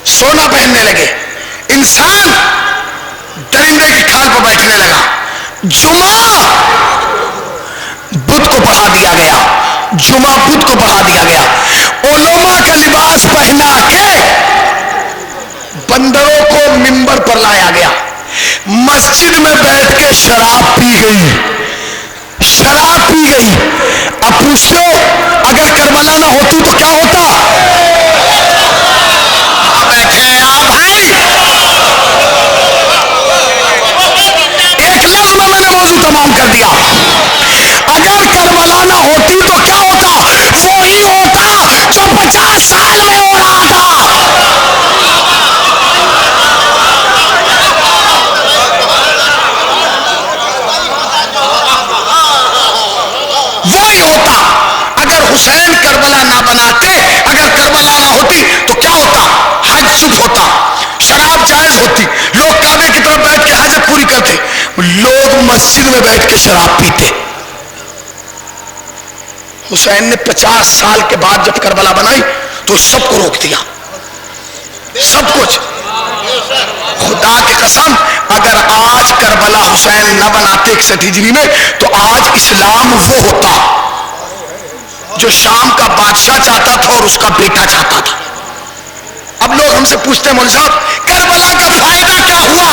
سونا پہننے لگے، انسان درندے کی کھال پر بیٹھنے لگا. جمعہ بدھ کو پڑھا دیا گیا، جمعہ بدھ کو پڑھا دیا گیا. علماء کا لباس پہنا کے بندروں کو منبر پر لایا گیا. مسجد میں بیٹھ کے شراب پی گئی، شراب پی گئی. اب پوچھو اگر کربلا نہ ہوتی تو کیا ہوتا؟ بیٹھے ہیں آپ بھائی. ایک لفظ میں نے موضوع تمام کر دیا. اگر کربلا نہ ہوتی تو کیا ہوتا؟ وہی ہوتا جو 50 سال میں ہو رہا تھا. وہی ہوتا. اگر حسین کربلا نہ بناتے، اگر کربلا نہ ہوتی تو کیا ہوتا؟ حج چپ ہوتا، شراب جائز ہوتی، لوگ کعبے کی طرف بیٹھ کے حاجت پوری کرتے، لوگ مسجد میں بیٹھ کے شراب پیتے. حسین نے 50 سال کے بعد جب کربلا بنائی تو سب کو روک دیا، سب کچھ. خدا کی قسم اگر آج کربلا حسین نہ بناتے 61 ہجری میں تو آج اسلام وہ ہوتا. جو شام کا بادشاہ چاہتا تھا اور اس کا بیٹا چاہتا تھا. اب لوگ ہم سے پوچھتے ہیں مولوی صاحب کربلا کا فائدہ کیا ہوا؟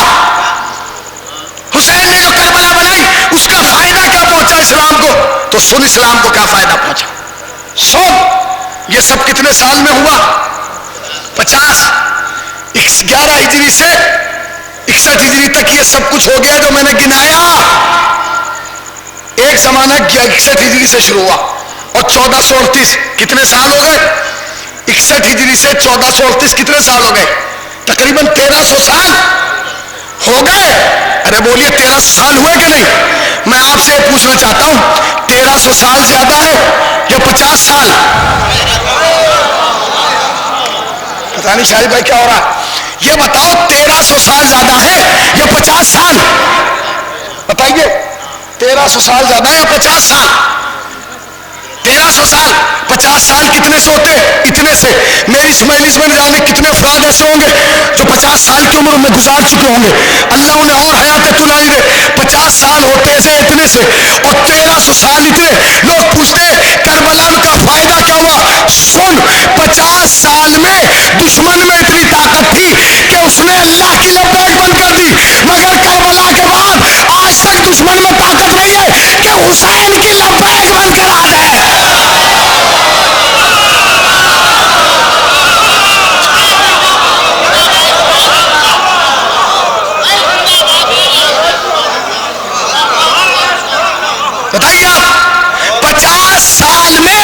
حسین نے جو کربلا بنائی اس کا فائدہ کیا پہنچا اسلام کو؟ تو سن اسلام کو کیا فائدہ پہنچا. سن یہ سب کتنے سال میں ہوا؟ 50. 11 ہجری سے 61 ہجری تک یہ سب کچھ ہو گیا جو میں نے گنایا. ایک زمانہ 61 ہجری سے شروع ہوا اور 1438 کتنے سال ہو گئے؟ 61 ہجری سے 1438 کتنے سال ہو گئے؟ تقریباً 1300 سال ہو گئے. ارے بولیے 1300 سال ہوئے کہ نہیں؟ میں آپ سے پوچھنا چاہتا ہوں 1300 سال زیادہ ہے یا 50 سال؟ پتہ نہیں شاہد بھائی کیا ہو رہا ہے. یہ بتاؤ 1300 سال زیادہ ہے یا 50 سال؟ بتائیے 1300 سال زیادہ ہے یا 50 سال؟ 1300 سال. 50 سال کتنے سے ہوتے؟ اتنے سے. میری اسماعیلیز میں جانے کتنے افراد ایسے ہوں گے جو 50 سال کی عمر میں گزار چکے ہوں گے, اللہ انہیں اور حیات طولانی دے. 50 سال ہوتے ایسے اتنے سے اور 1300 سال اتنے. لوگ پوچھتے کربلا کا فائدہ کیا ہوا؟ سن 50 سال میں دشمن میں اتنی طاقت تھی کہ اس نے اللہ کی لبیک بند کر دی, مگر کربلا کے بعد آج تک دشمن میں طاقت نہیں ہے کہ حسین کی لبیک بند کرا دے. بتائیے آپ 50 سال میں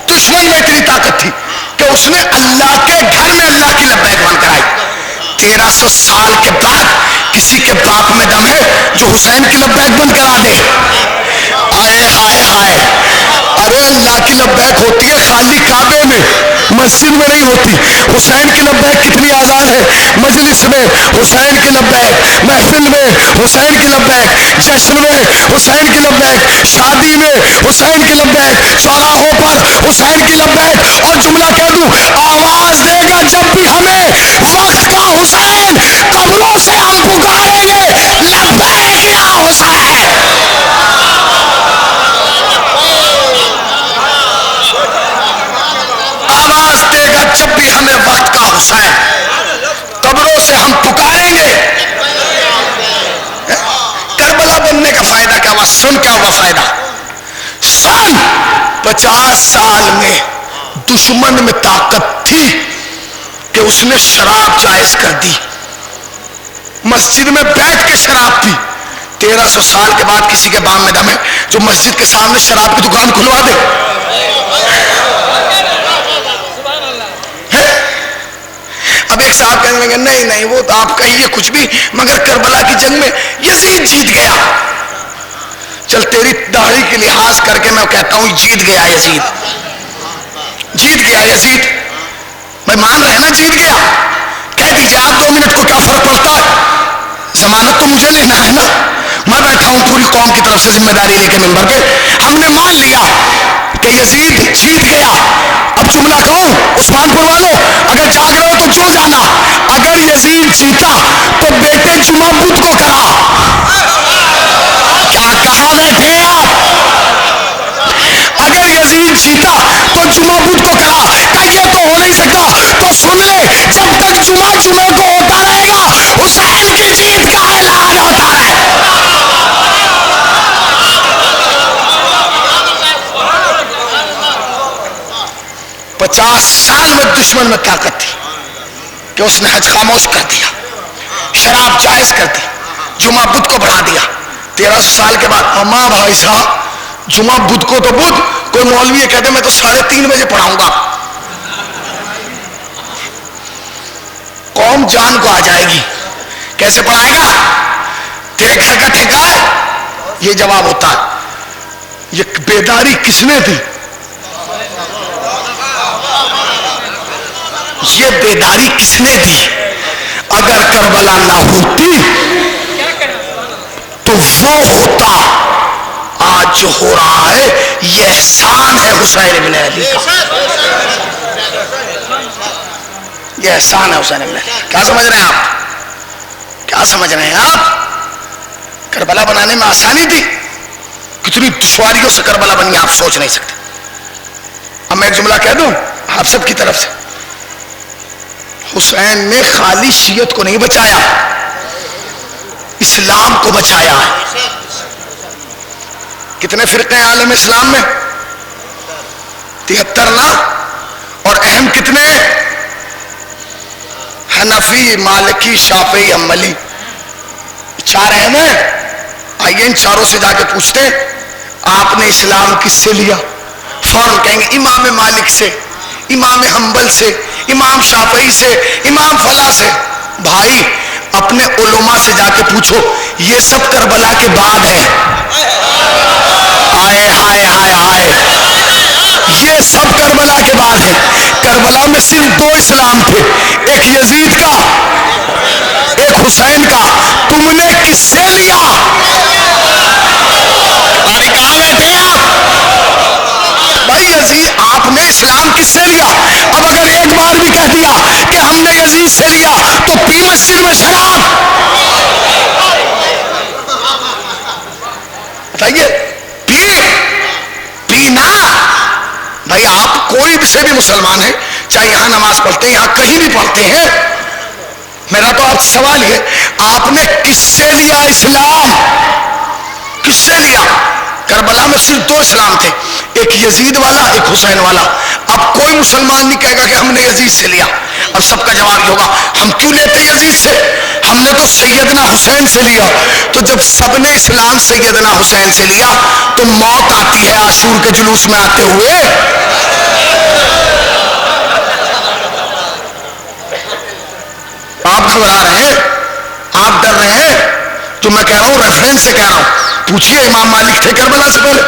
دشمن میں اتنی طاقت تھی کہ اس نے اللہ کے گھر میں اللہ کی لبیک بند کرائی. 1300 سال کے بعد کسی کے باپ میں دم ہے جو حسین کی لبیک بند کرا دے؟ آئے ہائے ہائے. ارے اللہ کی لبیک ہوتی ہے خالی کعبے میں, مسجد میں نہیں ہوتی. حسین کی لبیک کتنی آزاد ہے, مجلس میں حسین کی لبیک, محفل میں حسین کی لبیک, جشن میں حسین کی لبیک, شادی میں حسین کی لبیک, چوراہوں پر حسین کی لبیک. اور جملہ کہہ دوں, آواز دے گا جب بھی ہمیں وقت کا حسین, قبروں سے ہم پکاریں گے لبیک یا حسین. آواز دے گا جب بھی ہمیں وقت کا حسین, قبروں سے ہم پکاریں گے. کربلا بننے کا فائدہ کیا ہوا؟ سن کیا ہوا فائدہ؟ سن 50 سال میں دشمن میں طاقت تھی کہ اس نے شراب جائز کر دی, مسجد میں بیٹھ کے شراب پی. 1300 سال کے بعد کسی کے بام میں دم ہے جو مسجد کے سامنے شراب کی دکان کھلوا دے؟ اب ایک صاحب کہنے لگے نہیں وہ تو آپ کہیے کچھ بھی, مگر کربلا کی جنگ میں یزید جیت گیا. چل تیری داڑھی کے لحاظ کر کے میں کہتا ہوں جیت گیا یزید, جیت گیا یزید. میں مان رہے نا جیت گیا. کہہ دیجیے آپ 2 منٹ کو کیا فرق پڑتا ہے, ضمانت تو مجھے لینا ہے نا. میں بیٹھا ہوں پوری قوم کی طرف سے ذمہ داری لے کے ممبر پہ, ہم نے مان لیا کہ یزید جیت گیا. اب جملہ کہوں عثمان پور والوں, اگر جاگ رہے ہو تو جو جانا, اگر یزید جیتا تو بیٹے جمعہ بدھ کو کرا. کیا کہاں بیٹھے آپ؟ اگر یزید جیتا تو جمعہ بدھ کو کرا. کہ یہ تو ہو نہیں سکتا, تو سن لے جب تک جمعہ جمعے کو ہوتا رہے گا حسین کی جیت کا اعلان ہوتا ہے. 50 سال میں دشمن میں طاقت تھی کہ اس نے حج خاموش کر دیا, شراب جائز کر دی, جمعہ بدھ کو بڑھا دیا. 1300 سال کے بعد اما بھائی صاحب جمعہ بدھ کو تو بدھ, کوئی مولوی یہ کہتے میں تو 3:30 بجے پڑھاؤں گا. قوم جان کو آ جائے گی, کیسے پڑھائے گا؟ تیرے گھر کا ٹھیکہ ہے؟ یہ جواب ہوتا ہے. یہ بیداری کس نے دی؟ یہ بیداری کس نے دی؟ اگر کربلا نہ ہوتی تو وہ ہوتا. آج جو ہو رہا ہے یہ احسان ہے حسین ابن علی کا, یہ احسان ہے حسین ابن علی. کیا سمجھ رہے ہیں آپ؟ کیا سمجھ رہے ہیں آپ؟ کربلا بنانے میں آسانی تھی, کتنی دشواریوں سے کربلا بنی آپ سوچ نہیں سکتے. اب میں ایک جملہ کہہ دوں آپ سب کی طرف سے، حسین نے خالی شیعت کو نہیں بچایا، اسلام کو بچایا ہے۔ کتنے فرقے ہیں عالم اسلام میں؟ 73 نا؟ اور اہم کتنے؟ حنفی، مالکی، شافعی، حنبلی، 4 اہم ہیں۔ آئیے ان چاروں سے جا کے پوچھتے ہیں آپ نے اسلام کس سے لیا؟ فوراً کہیں گے امام مالک سے، امام حنبل سے، امام شافعی سے، امام فلاں سے۔ بھائی اپنے علماء سے جا کے پوچھو، یہ سب کربلا کے بعد ہے۔ ہائے ہائے ہائے ہائے، یہ سب کربلا کے بعد ہے۔ کربلا میں صرف 2 اسلام تھے، ایک یزید کا، ایک حسین کا۔ تم نے کس سے لیا؟ ارے کہاں بیٹھے آپ بھائی؟ یزید، آپ نے اسلام کس سے لیا؟ اب اگر ایک بار بھی کہہ دیا کہ ہم نے یزید سے لیا تو پی مسجد میں شراب، بتائیے پینا؟ بھائی آپ کوئی سے بھی مسلمان ہیں، چاہے یہاں نماز پڑھتے ہیں یہاں کہیں بھی پڑھتے ہیں، میرا تو آپ سے سوال ہے آپ نے کس سے لیا اسلام؟ کس سے لیا؟ کربلا میں صرف 2 اسلام تھے، ایک یزید والا، ایک حسین والا۔ اب کوئی مسلمان نہیں کہے گا کہ ہم نے یزید سے لیا۔ اب سب کا جواب یہ ہوگا ہم کیوں لیتے یزید سے؟ ہم نے تو سیدنا حسین سے لیا۔ تو جب سب نے اسلام سیدنا حسین سے لیا تو موت آتی ہے عاشور کے جلوس میں آتے ہوئے۔ آپ گھبرا رہے ہیں، آپ ڈر رہے ہیں، جو میں کہہ رہا ہوں ریفرنس سے کہہ رہا ہوں۔ پوچھئے امام مالک تھے کربلا سے پہلے؟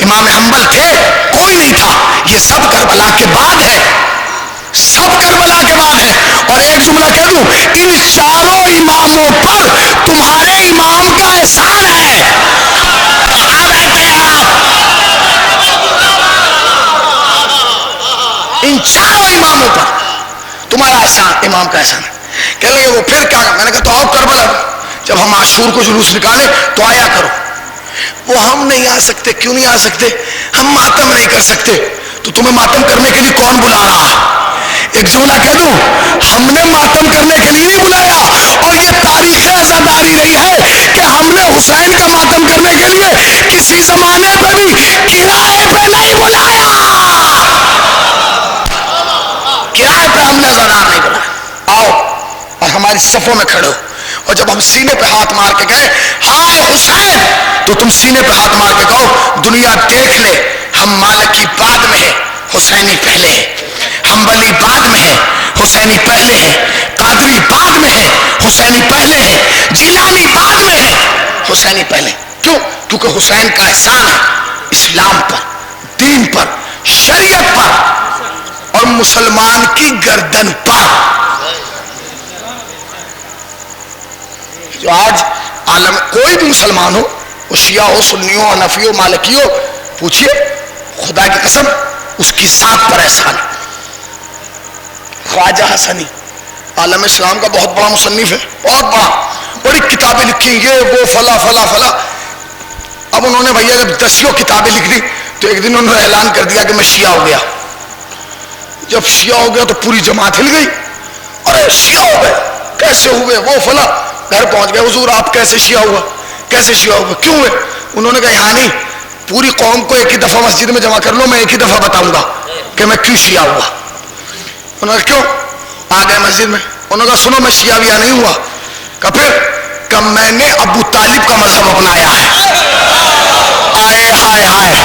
امام حنبل تھے؟ کوئی نہیں تھا۔ یہ سب کربلا کے بعد ہے، سب کربلا کے بعد ہے۔ اور ایک جملہ کہہ دوں، ان چاروں اماموں پر تمہارے امام کا احسان ہے۔ کہاں بیٹھے آپ؟ ان چاروں اماموں پر تمہارا احسان، امام کا احسان ہے۔ کہہ لیں گے وہ پھر کیا؟ میں نے کہا تو آؤ کربلا، جب ہم عاشور کو جلوس نکالے تو آیا کرو۔ وہ ہم نہیں آ سکتے۔ کیوں نہیں آ سکتے؟ ہم ماتم نہیں کر سکتے۔ تو تمہیں ماتم کرنے کے لیے کون بلا رہا؟ ایک جملہ کہہ دوں، ہم نے ماتم کرنے کے لیے نہیں بلایا، اور یہ تاریخ عزاداری رہی ہے کہ ہم نے حسین کا ماتم کرنے کے لیے کسی زمانے پہ بھی کرائے پہ نہیں بلایا۔ کرائے پہ ہم نے عزادار نہیں بلایا۔ آؤ اور ہماری صفوں میں کھڑے ہو، اور جب ہم سینے پہ ہاتھ مار کے کہیں ہائے حسین، تو تم سینے پہ ہاتھ مار کے کہو دنیا دیکھ لے، ہم مالکی بعد میں ہے، حسینی پہلے ہے، حنبلی بعد میں ہے، حسینی پہلے ہے، قادری بعد میں ہے، حسینی پہلے ہے، جیلانی بعد میں ہے، حسینی پہلے۔ کیوں؟ کیونکہ حسین کا احسان ہے اسلام پر، دین پر، شریعت پر، اور مسلمان کی گردن پر۔ جو آج عالم کوئی بھی مسلمان ہو، وہ شیعہ ہو، سنی ہو، حنفی ہو، مالکی ہو، پوچھئے، خدا کی قسم اس کی ذات پر احسان ہے۔ خواجہ حسنی عالم اسلام کا بہت بڑا مصنف ہے، بہت بڑا، بڑی کتابیں لکھی، یہ وہ فلا فلا فلا۔ اب انہوں نے بھیا جب 10 کتابیں لکھ دی تو ایک دن انہوں نے اعلان کر دیا کہ میں شیعہ ہو گیا۔ جب شیعہ ہو گیا تو پوری جماعت ہل گئی، ارے شیعہ ہو گئے، کیسے ہوئے؟ وہ فلا۔ گھر پہنچ گئے، حضور آپ کیسے شیعہ ہوا؟ کیسے شیعہ ہوا؟ کیوں ہوئے؟ انہوں نے کہا یہاں نہیں، پوری قوم کو ایک ہی دفعہ مسجد میں جمع کر لو، میں ایک ہی دفعہ بتاؤں گا کہ میں کیوں شیعہ ہوا۔ انہوں نے کیوں؟ آ گئے مسجد میں، انہوں نے کہا سنو میں شیعہ ویعہ نہیں ہوا۔ کہا پھر؟ کہ میں نے ابو طالب کا مذہب اپنایا ہے۔ آئے ہائے ہائے،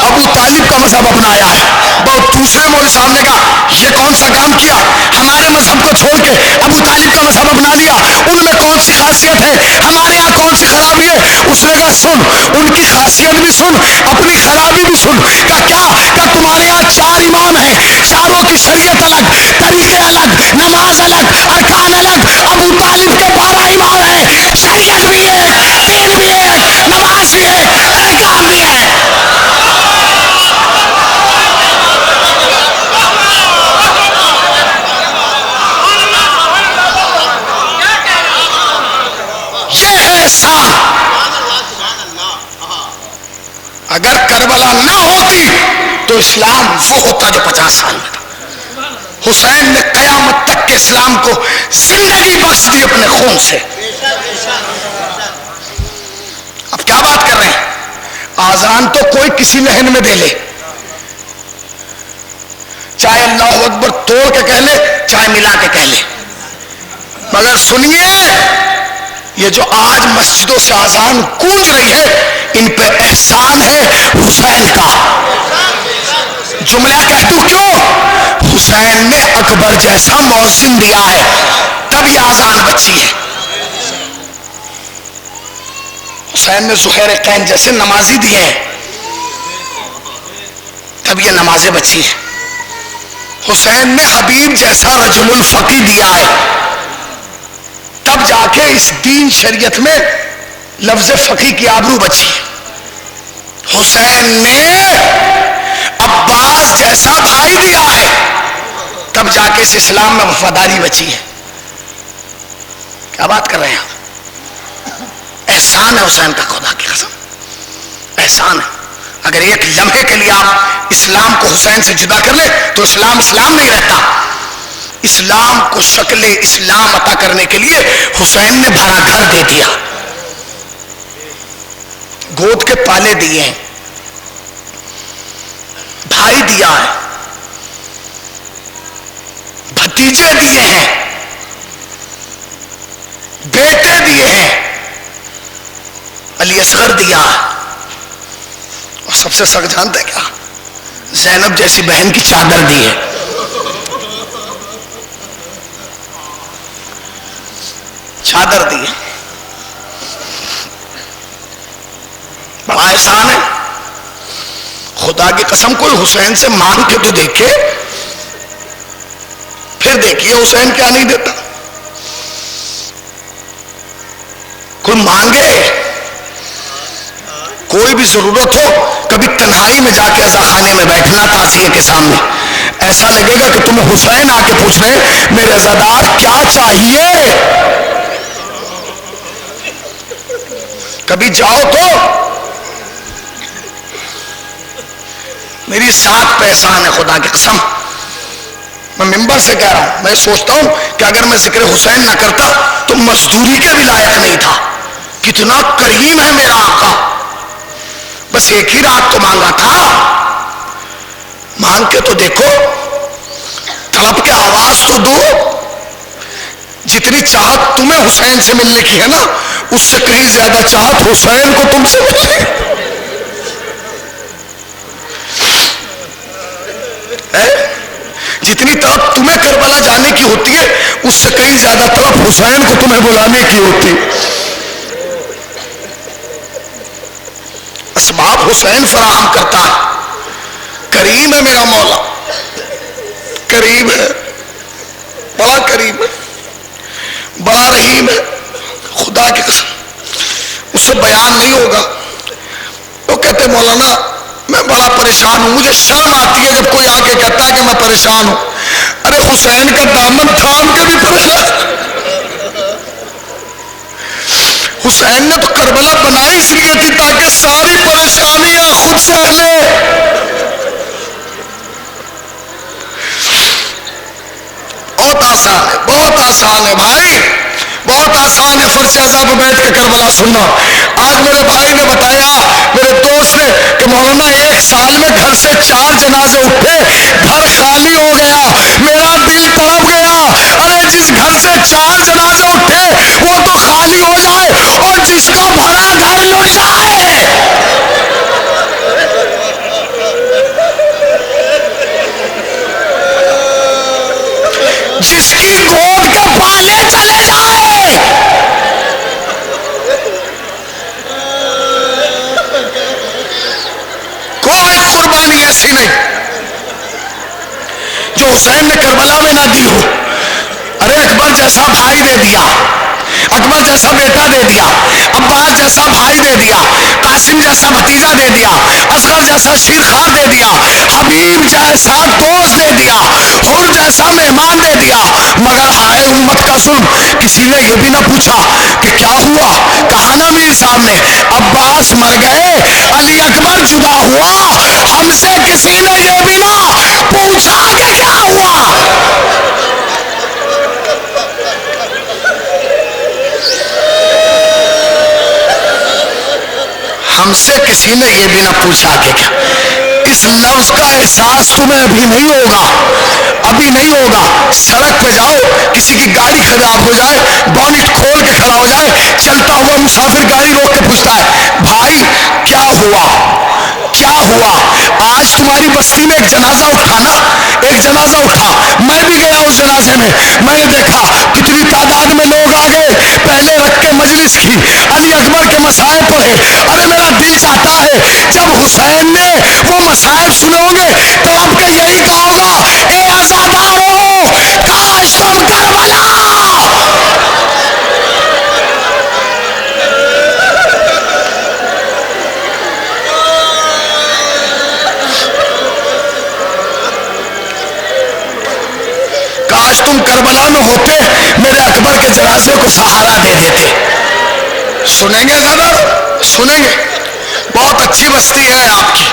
ابو طالب کا مذہب اپنایا ہے۔ بہت دوسرے مولوی صاحب نے کہا یہ کون سا کام کیا، ہمارے مذہب کو چھوڑ کے ابو طالب کا مذہب اپنا لیا، ان میں کون سی خاصیت ہے، ہمارے یہاں کون سی خرابی ہے؟ اس نے کہا سن، ان کی خاصیت بھی سن، اپنی خرابی بھی سن۔ کہا کیا؟ کہ تمہارے یہاں 4 امام ہیں، چاروں کی شریعت الگ، طریقے الگ، نماز الگ، ارکان الگ۔ ابو طالب کے 12 امام ہیں، شریعت بھی ہے، دین بھی ہے، نماز بھی ہے، ارکان بھی ہے۔ یہ ہے احسان۔ اگر کربلا نہ ہوتی تو تو اسلام وہ ہوتا جو 50 سال میں تھا. حسین نے قیامت تک کے اسلام کو زندگی بخش دی اپنے خون سے. اب کیا بات کر رہے ہیں؟ آذان تو کوئی کسی لہن میں دے لے, چاہے اللہ اکبر توڑ کے کہہ لے, چاہے ملا کے کہہ لے, مگر سنیے یہ جو آج مسجدوں سے آذان گونج رہی ہے, ان پہ احسان ہے حسین کا. جملہ کہہ دوں کیوں؟ حسین نے اکبر جیسا مؤذن دیا ہے, تب یہ آذان بچی ہے. حسین نے زہیر قین جیسے نمازی دیے ہیں, تب یہ نمازیں بچی ہیں. حسین نے حبیب جیسا رجل الفقی دیا ہے, تب جا کے اس دین شریعت میں لفظ فقی کی آبرو بچی ہے. حسین نے عباس جیسا بھائی دیا ہے, تب جا کے اس اسلام میں وفاداری بچی ہے. کیا بات کر رہے ہیں آپ؟ احسان ہے حسین کا, خدا کی قسم احسان ہے. اگر ایک لمحے کے لیے آپ اسلام کو حسین سے جدا کر لیں تو اسلام اسلام نہیں رہتا. اسلام کو شکل اسلام عطا کرنے کے لیے حسین نے بھرا گھر دے دیا, گود کے پالے دیے ہیں, بھائی دیا ہے, بھتیجے دیے ہیں, بیٹے دیے ہیں, علی اصغر دیا, اور سب سے سخت جانتے ہیں کیا؟ زینب جیسی بہن کی چادر دی ہے. چادر دی ہے, بڑا احسان ہے. خدا کی قسم کوئی حسین سے مانگ کے تو دیکھے, پھر دیکھیے حسین کیا نہیں دیتا. کوئی مانگے, کوئی بھی ضرورت ہو, کبھی تنہائی میں جا کے عزا خانے میں بیٹھنا تعزیے کے سامنے, ایسا لگے گا کہ تمہیں حسین آ کے پوچھ رہے ہیں میرے عزادار کیا چاہیے. کبھی جاؤ تو میری ساتھ پہ احسان ہے, خدا کی قسم میں ممبر سے کہہ رہا ہوں. میں سوچتا ہوں کہ اگر میں ذکر حسین نہ کرتا تو مزدوری کے بھی لائق نہیں تھا. کتنا کریم ہے میرا آقا, بس ایک ہی رات تو مانگا تھا, مانگ کے تو دیکھو, تڑپ کے آواز تو دو. جتنی چاہت تمہیں حسین سے ملنے کی ہے نا, اس سے کہیں زیادہ چاہت حسین کو تم سے ملنے جتنی طرف تمہیں کربلا جانے کی ہوتی ہے, اس سے کہیں زیادہ طرف حسین کو تمہیں بلانے کی ہوتی. اسباب حسین فراہم کرتا ہے. کریم ہے میرا مولا, کریم ہے, بڑا کریم ہے, بڑا رحیم ہے. خدا کی قسم اس سے بیان نہیں ہوگا. وہ کہتے مولانا میں بڑا پریشان ہوں, مجھے شرم آتی ہے جب کوئی آ کے کہتا ہے کہ میں پریشان ہوں. ارے حسین کا دامن تھام کے بھی پریشان. حسین نے تو کربلا بنائی اس لیے تھی تاکہ ساری پریشانیاں خود سہ لے. بہت آسان ہے, بہت آسان ہے بھائی, بہت آسان ہے فرش اعظم پہ بیٹھ کے کربلا سننا. آج میرے بھائی نے بتایا, میرے دوست نے, کہ مولانا 1 سال میں گھر سے 4 جنازے اٹھے, گھر خالی ہو گیا. میرا دل تڑپ گیا. ارے جس گھر سے 4 جنازے اٹھے وہ تو خالی ہو جائے, اور جس کا بھرا گھر لٹ جائے. جس کی گود کے پالے چلے جائے. کوئی قربانی ایسی نہیں جو حسین نے کربلا میں نہ دی ہو. ارے اکبر جیسا بھائی دے دیا, اکبر جیسا بیٹا دے دیا, عباس جیسا بھائی دے دیا, قاسم جیسا بھتیجا دے دیا, اصغر جیسا شیرخوار دے دیا, حبیب جیسا دوست دے دیا, حر جیسا مہمان دے دیا. مگر ہائے امت کا ظلم, کسی نے یہ بھی نہ پوچھا کہ کیا ہوا. کہا نا میر صاحب نے, عباس مر گئے, علی اکبر جدا ہوا, ہم سے کسی نے یہ بھی نہ پوچھا کہ کیا ہوا. ہم سے کسی نے یہ بھی نہ پوچھا کہ کیا. اس لفظ کا احساس تمہیں ابھی نہیں ہوگا، ابھی نہیں ہوگا. سڑک پہ جاؤ، کسی کی گاڑی خراب ہو جائے، بونٹ کھول کے کھڑا ہو جائے، چلتا ہوا مسافر گاڑی روک کے پوچھتا ہے بھائی کیا ہوا کیا ہوا. آج تمہاری بستی میں ایک جنازہ اٹھا نا، ایک جنازہ اٹھا. میں بھی گیا اس جنازے میں نے دیکھا کتنی تعداد میں لوگ آ گئے. پہلے رکھ کے مجلس کی، علی اکبر کے مسائل پڑھے. ارے میرا دل چاہتا ہے جب حسین نے وہ مسائل سنو گے تو آپ کا یہی کہا ہوگا اے عزادارو کاش تم کربلا. کاش تم کربلا میں ہوتے، میرے اکبر کے جنازے کو سہارا دے دیتے. سنیں گے صدر، سنیں گے. بہت اچھی بستی ہے آپ کی،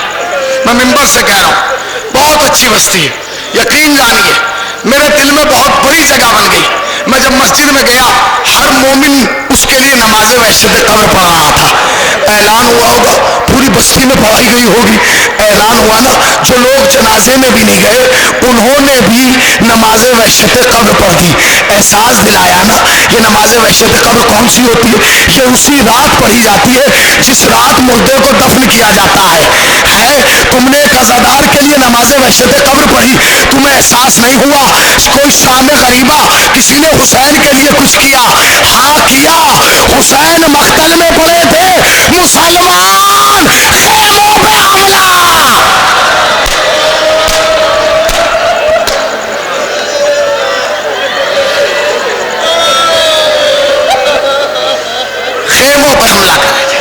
میں ممبر سے کہہ رہا ہوں بہت اچھی بستی ہے. یقین جانیے میرے دل میں بہت بڑی جگہ بن گئی. میں جب مسجد میں گیا ہر مومن اس کے لیے نماز وحشت قبر پڑھ رہا تھا. اعلان ہوا ہوگا، پوری بستی میں پڑھائی گئی ہوگی. اعلان ہوا نا، جو لوگ جنازے میں بھی نہیں گئے انہوں نے بھی نماز وحشت قبر پڑھ دی. احساس دلایا نا یہ نماز وحشت قبر کون سی ہوتی ہے. یہ اسی رات پڑھی جاتی ہے جس رات مردے کو دفن کیا جاتا ہے. تم نے ایک عزادار کے لیے نماز وحشت قبر پڑھی، تمہیں احساس نہیں ہوا کوئی شام غریبہ کسی نے حسین کے لیے کچھ کیا؟ ہاں کیا. حسین مقتل میں پڑے تھے، مسلمان خیموں پہ حملہ. خیموں پہ حملہ کر رہے تھے،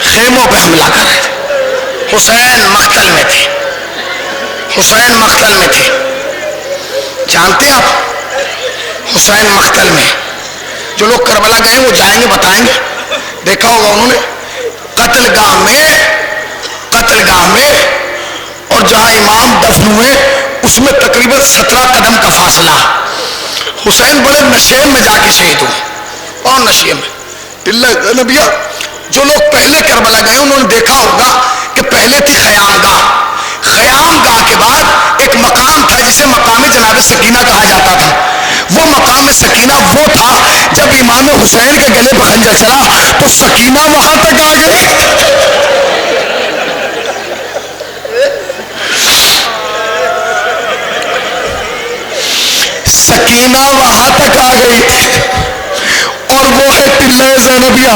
خیموں پہ حملہ کر رہے تھے. حسین مقتل میں تھے، حسین مقتل میں تھے. جانتے ہیں آپ حسین مقتل میں. جو لوگ کربلا گئے وہ جائیں گے بتائیں گے. دیکھا ہوگا انہوں نے قتل گاہ میں اور جہاں امام دفن ہوئے اس میں تقریباً 17 قدم کا فاصلہ. حسین بڑے نشیب میں جا کے شہید ہوئے، اور نشیب میں بلّہ نبیہ. جو لوگ پہلے کربلا گئے انہوں نے دیکھا ہوگا کہ پہلے تھی خیام گاہ. خیام گاہ کے بعد ایک مقام تھا جسے مقام جناب سکینہ کہا جاتا تھا. وہ مقام سکینہ وہ تھا جب امام حسین کے گلے پہ خنجر چلا تو سکینہ وہاں تک آ گئی. سکینہ وہاں تک آ گئی اور وہ ہے ٹلہ زینبیہ.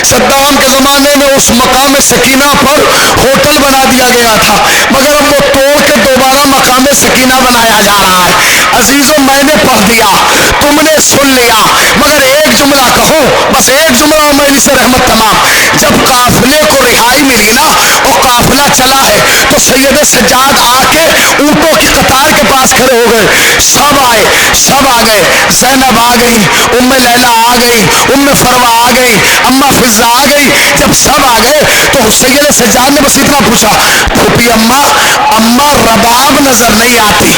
صدام کے زمانے میں اس مقام سکینہ پر ہوٹل بنا دیا گیا تھا، مگر اب وہ توڑ کے دوبارہ مقام سکینہ بنایا جا رہا ہے. عزیزوں میں نے پڑھ دیا، تم نے سن لیا، مگر ایک جملہ کہو، بس ایک جملہ میری سے رحمت تمام. جب قافلے کو رہائی ملی نا اور قافلہ چلا ہے تو سید سجاد آ کے اونٹوں کی قطار کے پاس کھڑے ہو گئے. سب آئے، سب آ گئے. زینب آ گئی، ام لیلہ آ گئی، ام فروا آ گئی، اما فضہ آ گئی. جب سب آ گئے تو سید سجاد نے بس اتنا پوچھا پھوپھی اما رباب نظر نہیں آتی،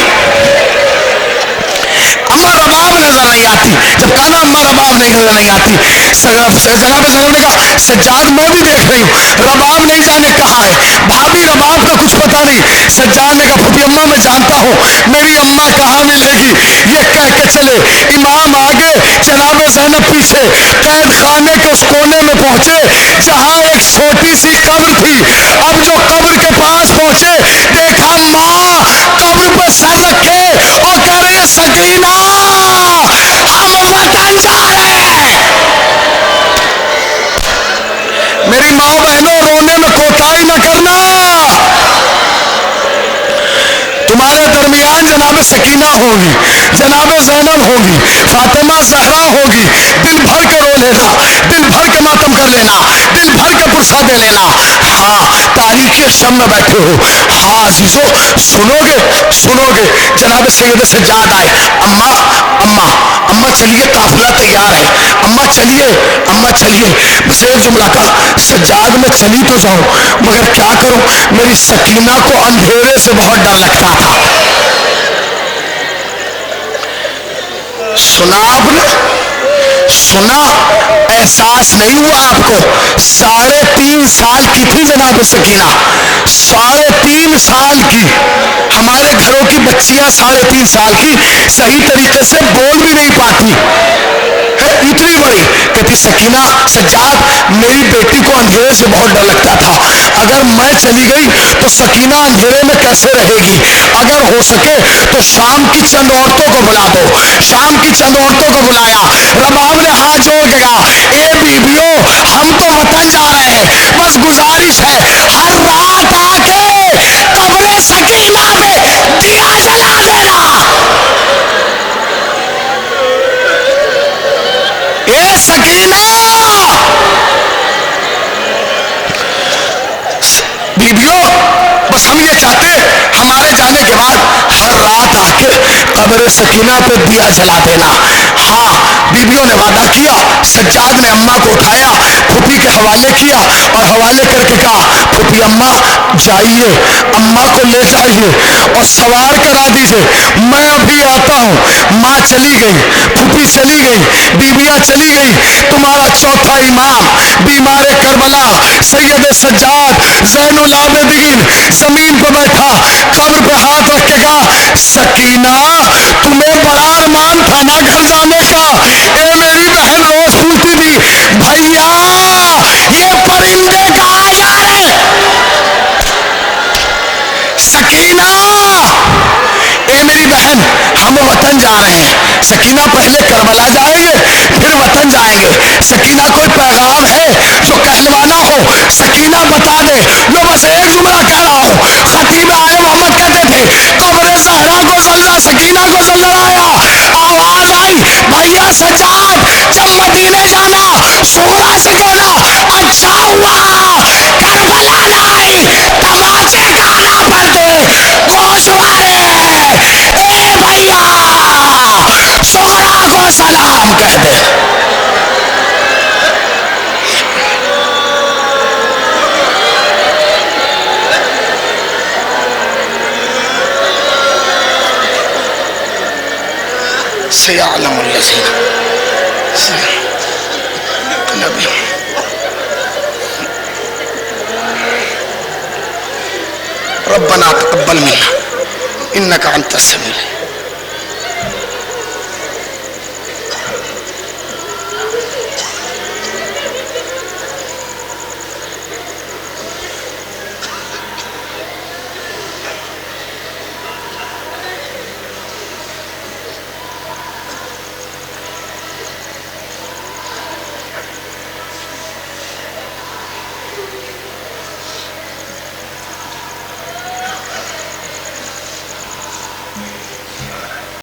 اما رباب نظر نہیں آتی. جب کہا نا اما رباب نظر نہیں آتی، جناب زینب نے کہا سجاد میں بھی دیکھ رہی ہوں رباب نہیں جانے کہاں ہے. بھابھی رباب کا کچھ پتا نہیں. سجاد نے کہا پھوپھی اما میں جانتا ہوں میری اما کہاں ملے گی. یہ کہہ کے چلے، امام آگے جناب زینب پیچھے. قید خانے کے اس کونے میں پہنچے جہاں ایک چھوٹی سی قبر تھی. اب جو قبر کے پاس پہنچے دیکھا ماں قبر پہ سر رکھے اور کہہ رہے سکینہ ہم وطن جا رہے ہیں. میری ماں بہنوں رونے میں کوتاہی نہ کرنا. تمہارے درمیان جناب سکینہ ہوگی، جناب زینب ہوگی، فاطمہ زہرا ہوگی. دل بھر کے رو لینا، دل بھر کے ماتم کر لینا، دل بھر کے بوسہ دے لینا. ہاں تاریخی شم میں بیٹھے ہو. ہاں عزیزو سنو گے جناب سید سجاد آئے. اماں چلیے قافلہ تیار ہے. اماں چلیے بس ایک جملہ کا سجاد میں چلی تو جاؤں مگر کیا کروں میری سکینہ کو اندھیرے سے بہت ڈر لگتا تھا. سنا آپ نے سنا احساس نہیں ہوا آپ کو. 3.5 سال کی تھی جناب سکینہ, 3.5 سال کی. ہمارے گھروں کی بچیاں 3.5 سال کی صحیح طریقے سے بول بھی نہیں پاتی. اتنی بڑی کہتی سکینہ سجاد میری بیٹی کو اندھیرے سے بہت ڈر لگتا تھا, اگر میں چلی گئی تو سکینہ اندھیرے میں کیسے رہے گی, اگر ہو سکے تو شام کی چند عورتوں کو بلا دو. شام کی چند عورتوں کو بلایا. رباب نے ہاتھ جوڑ کے کہا اے بیبیوں ہم تو وطن جا رہے ہیں, بس گزارش ہے ہر رات آ کے قبر سکینہ میں دیا جلا دینا. اے سکینہ بیبیوں بس ہم یہ چاہتے ہمارے جانے کے بعد ہر رات آ کے قبر سکینہ پہ دیا جلا دینا. ہاں بیبیوں نے وعدہ کیا. سجاد نے اماں کو اٹھایا, پھوپھی کے حوالے کیا اور حوالے کر کے کہا پھوپھی اماں جائیے, اماں کو لے جائیے اور سوار کرا دیجیے, میں ابھی آتا ہوں. ماں چلی گئی, پھوپھی چلی گئی, بیویاں چلی گئی. تمہارا چوتھا امام بیمار کربلا سید سجاد زین العابدین زمین پہ بیٹھا, قبر پہ ہاتھ رکھ کے کہا سکینہ تمہیں بڑا ارمان تھا نا گھر جانے کا. اے میری بہن روز پوچھتی تھی بھیا یہ پرندے کہاں جا رہے. سکینہ اے میری بہن ہم وطن جا رہے ہیں. سکینہ پہلے کربلا جائیں گے پھر وطن جائیں گے. سکینہ کوئی پیغام ہے جو کہلوانا ہو سکینہ بتا دے. لو بس ایک جملہ کہہ رہا ہوں. خطیب آل محمد کہتے تھے قبر زہرا کو زلزلہ سکینہ کو زلزلہ آیا. آواز آئی بھیا سجاد جب مدینے جانا سورہ سکونا اچھا ہوا کربلا لائی تماچے کھانا پڑتے گوشوارے. اے بھیا سورہ کو سلام کہہ دے. سيعلم الذين نبي ربنا تقبل منا انك انت السميع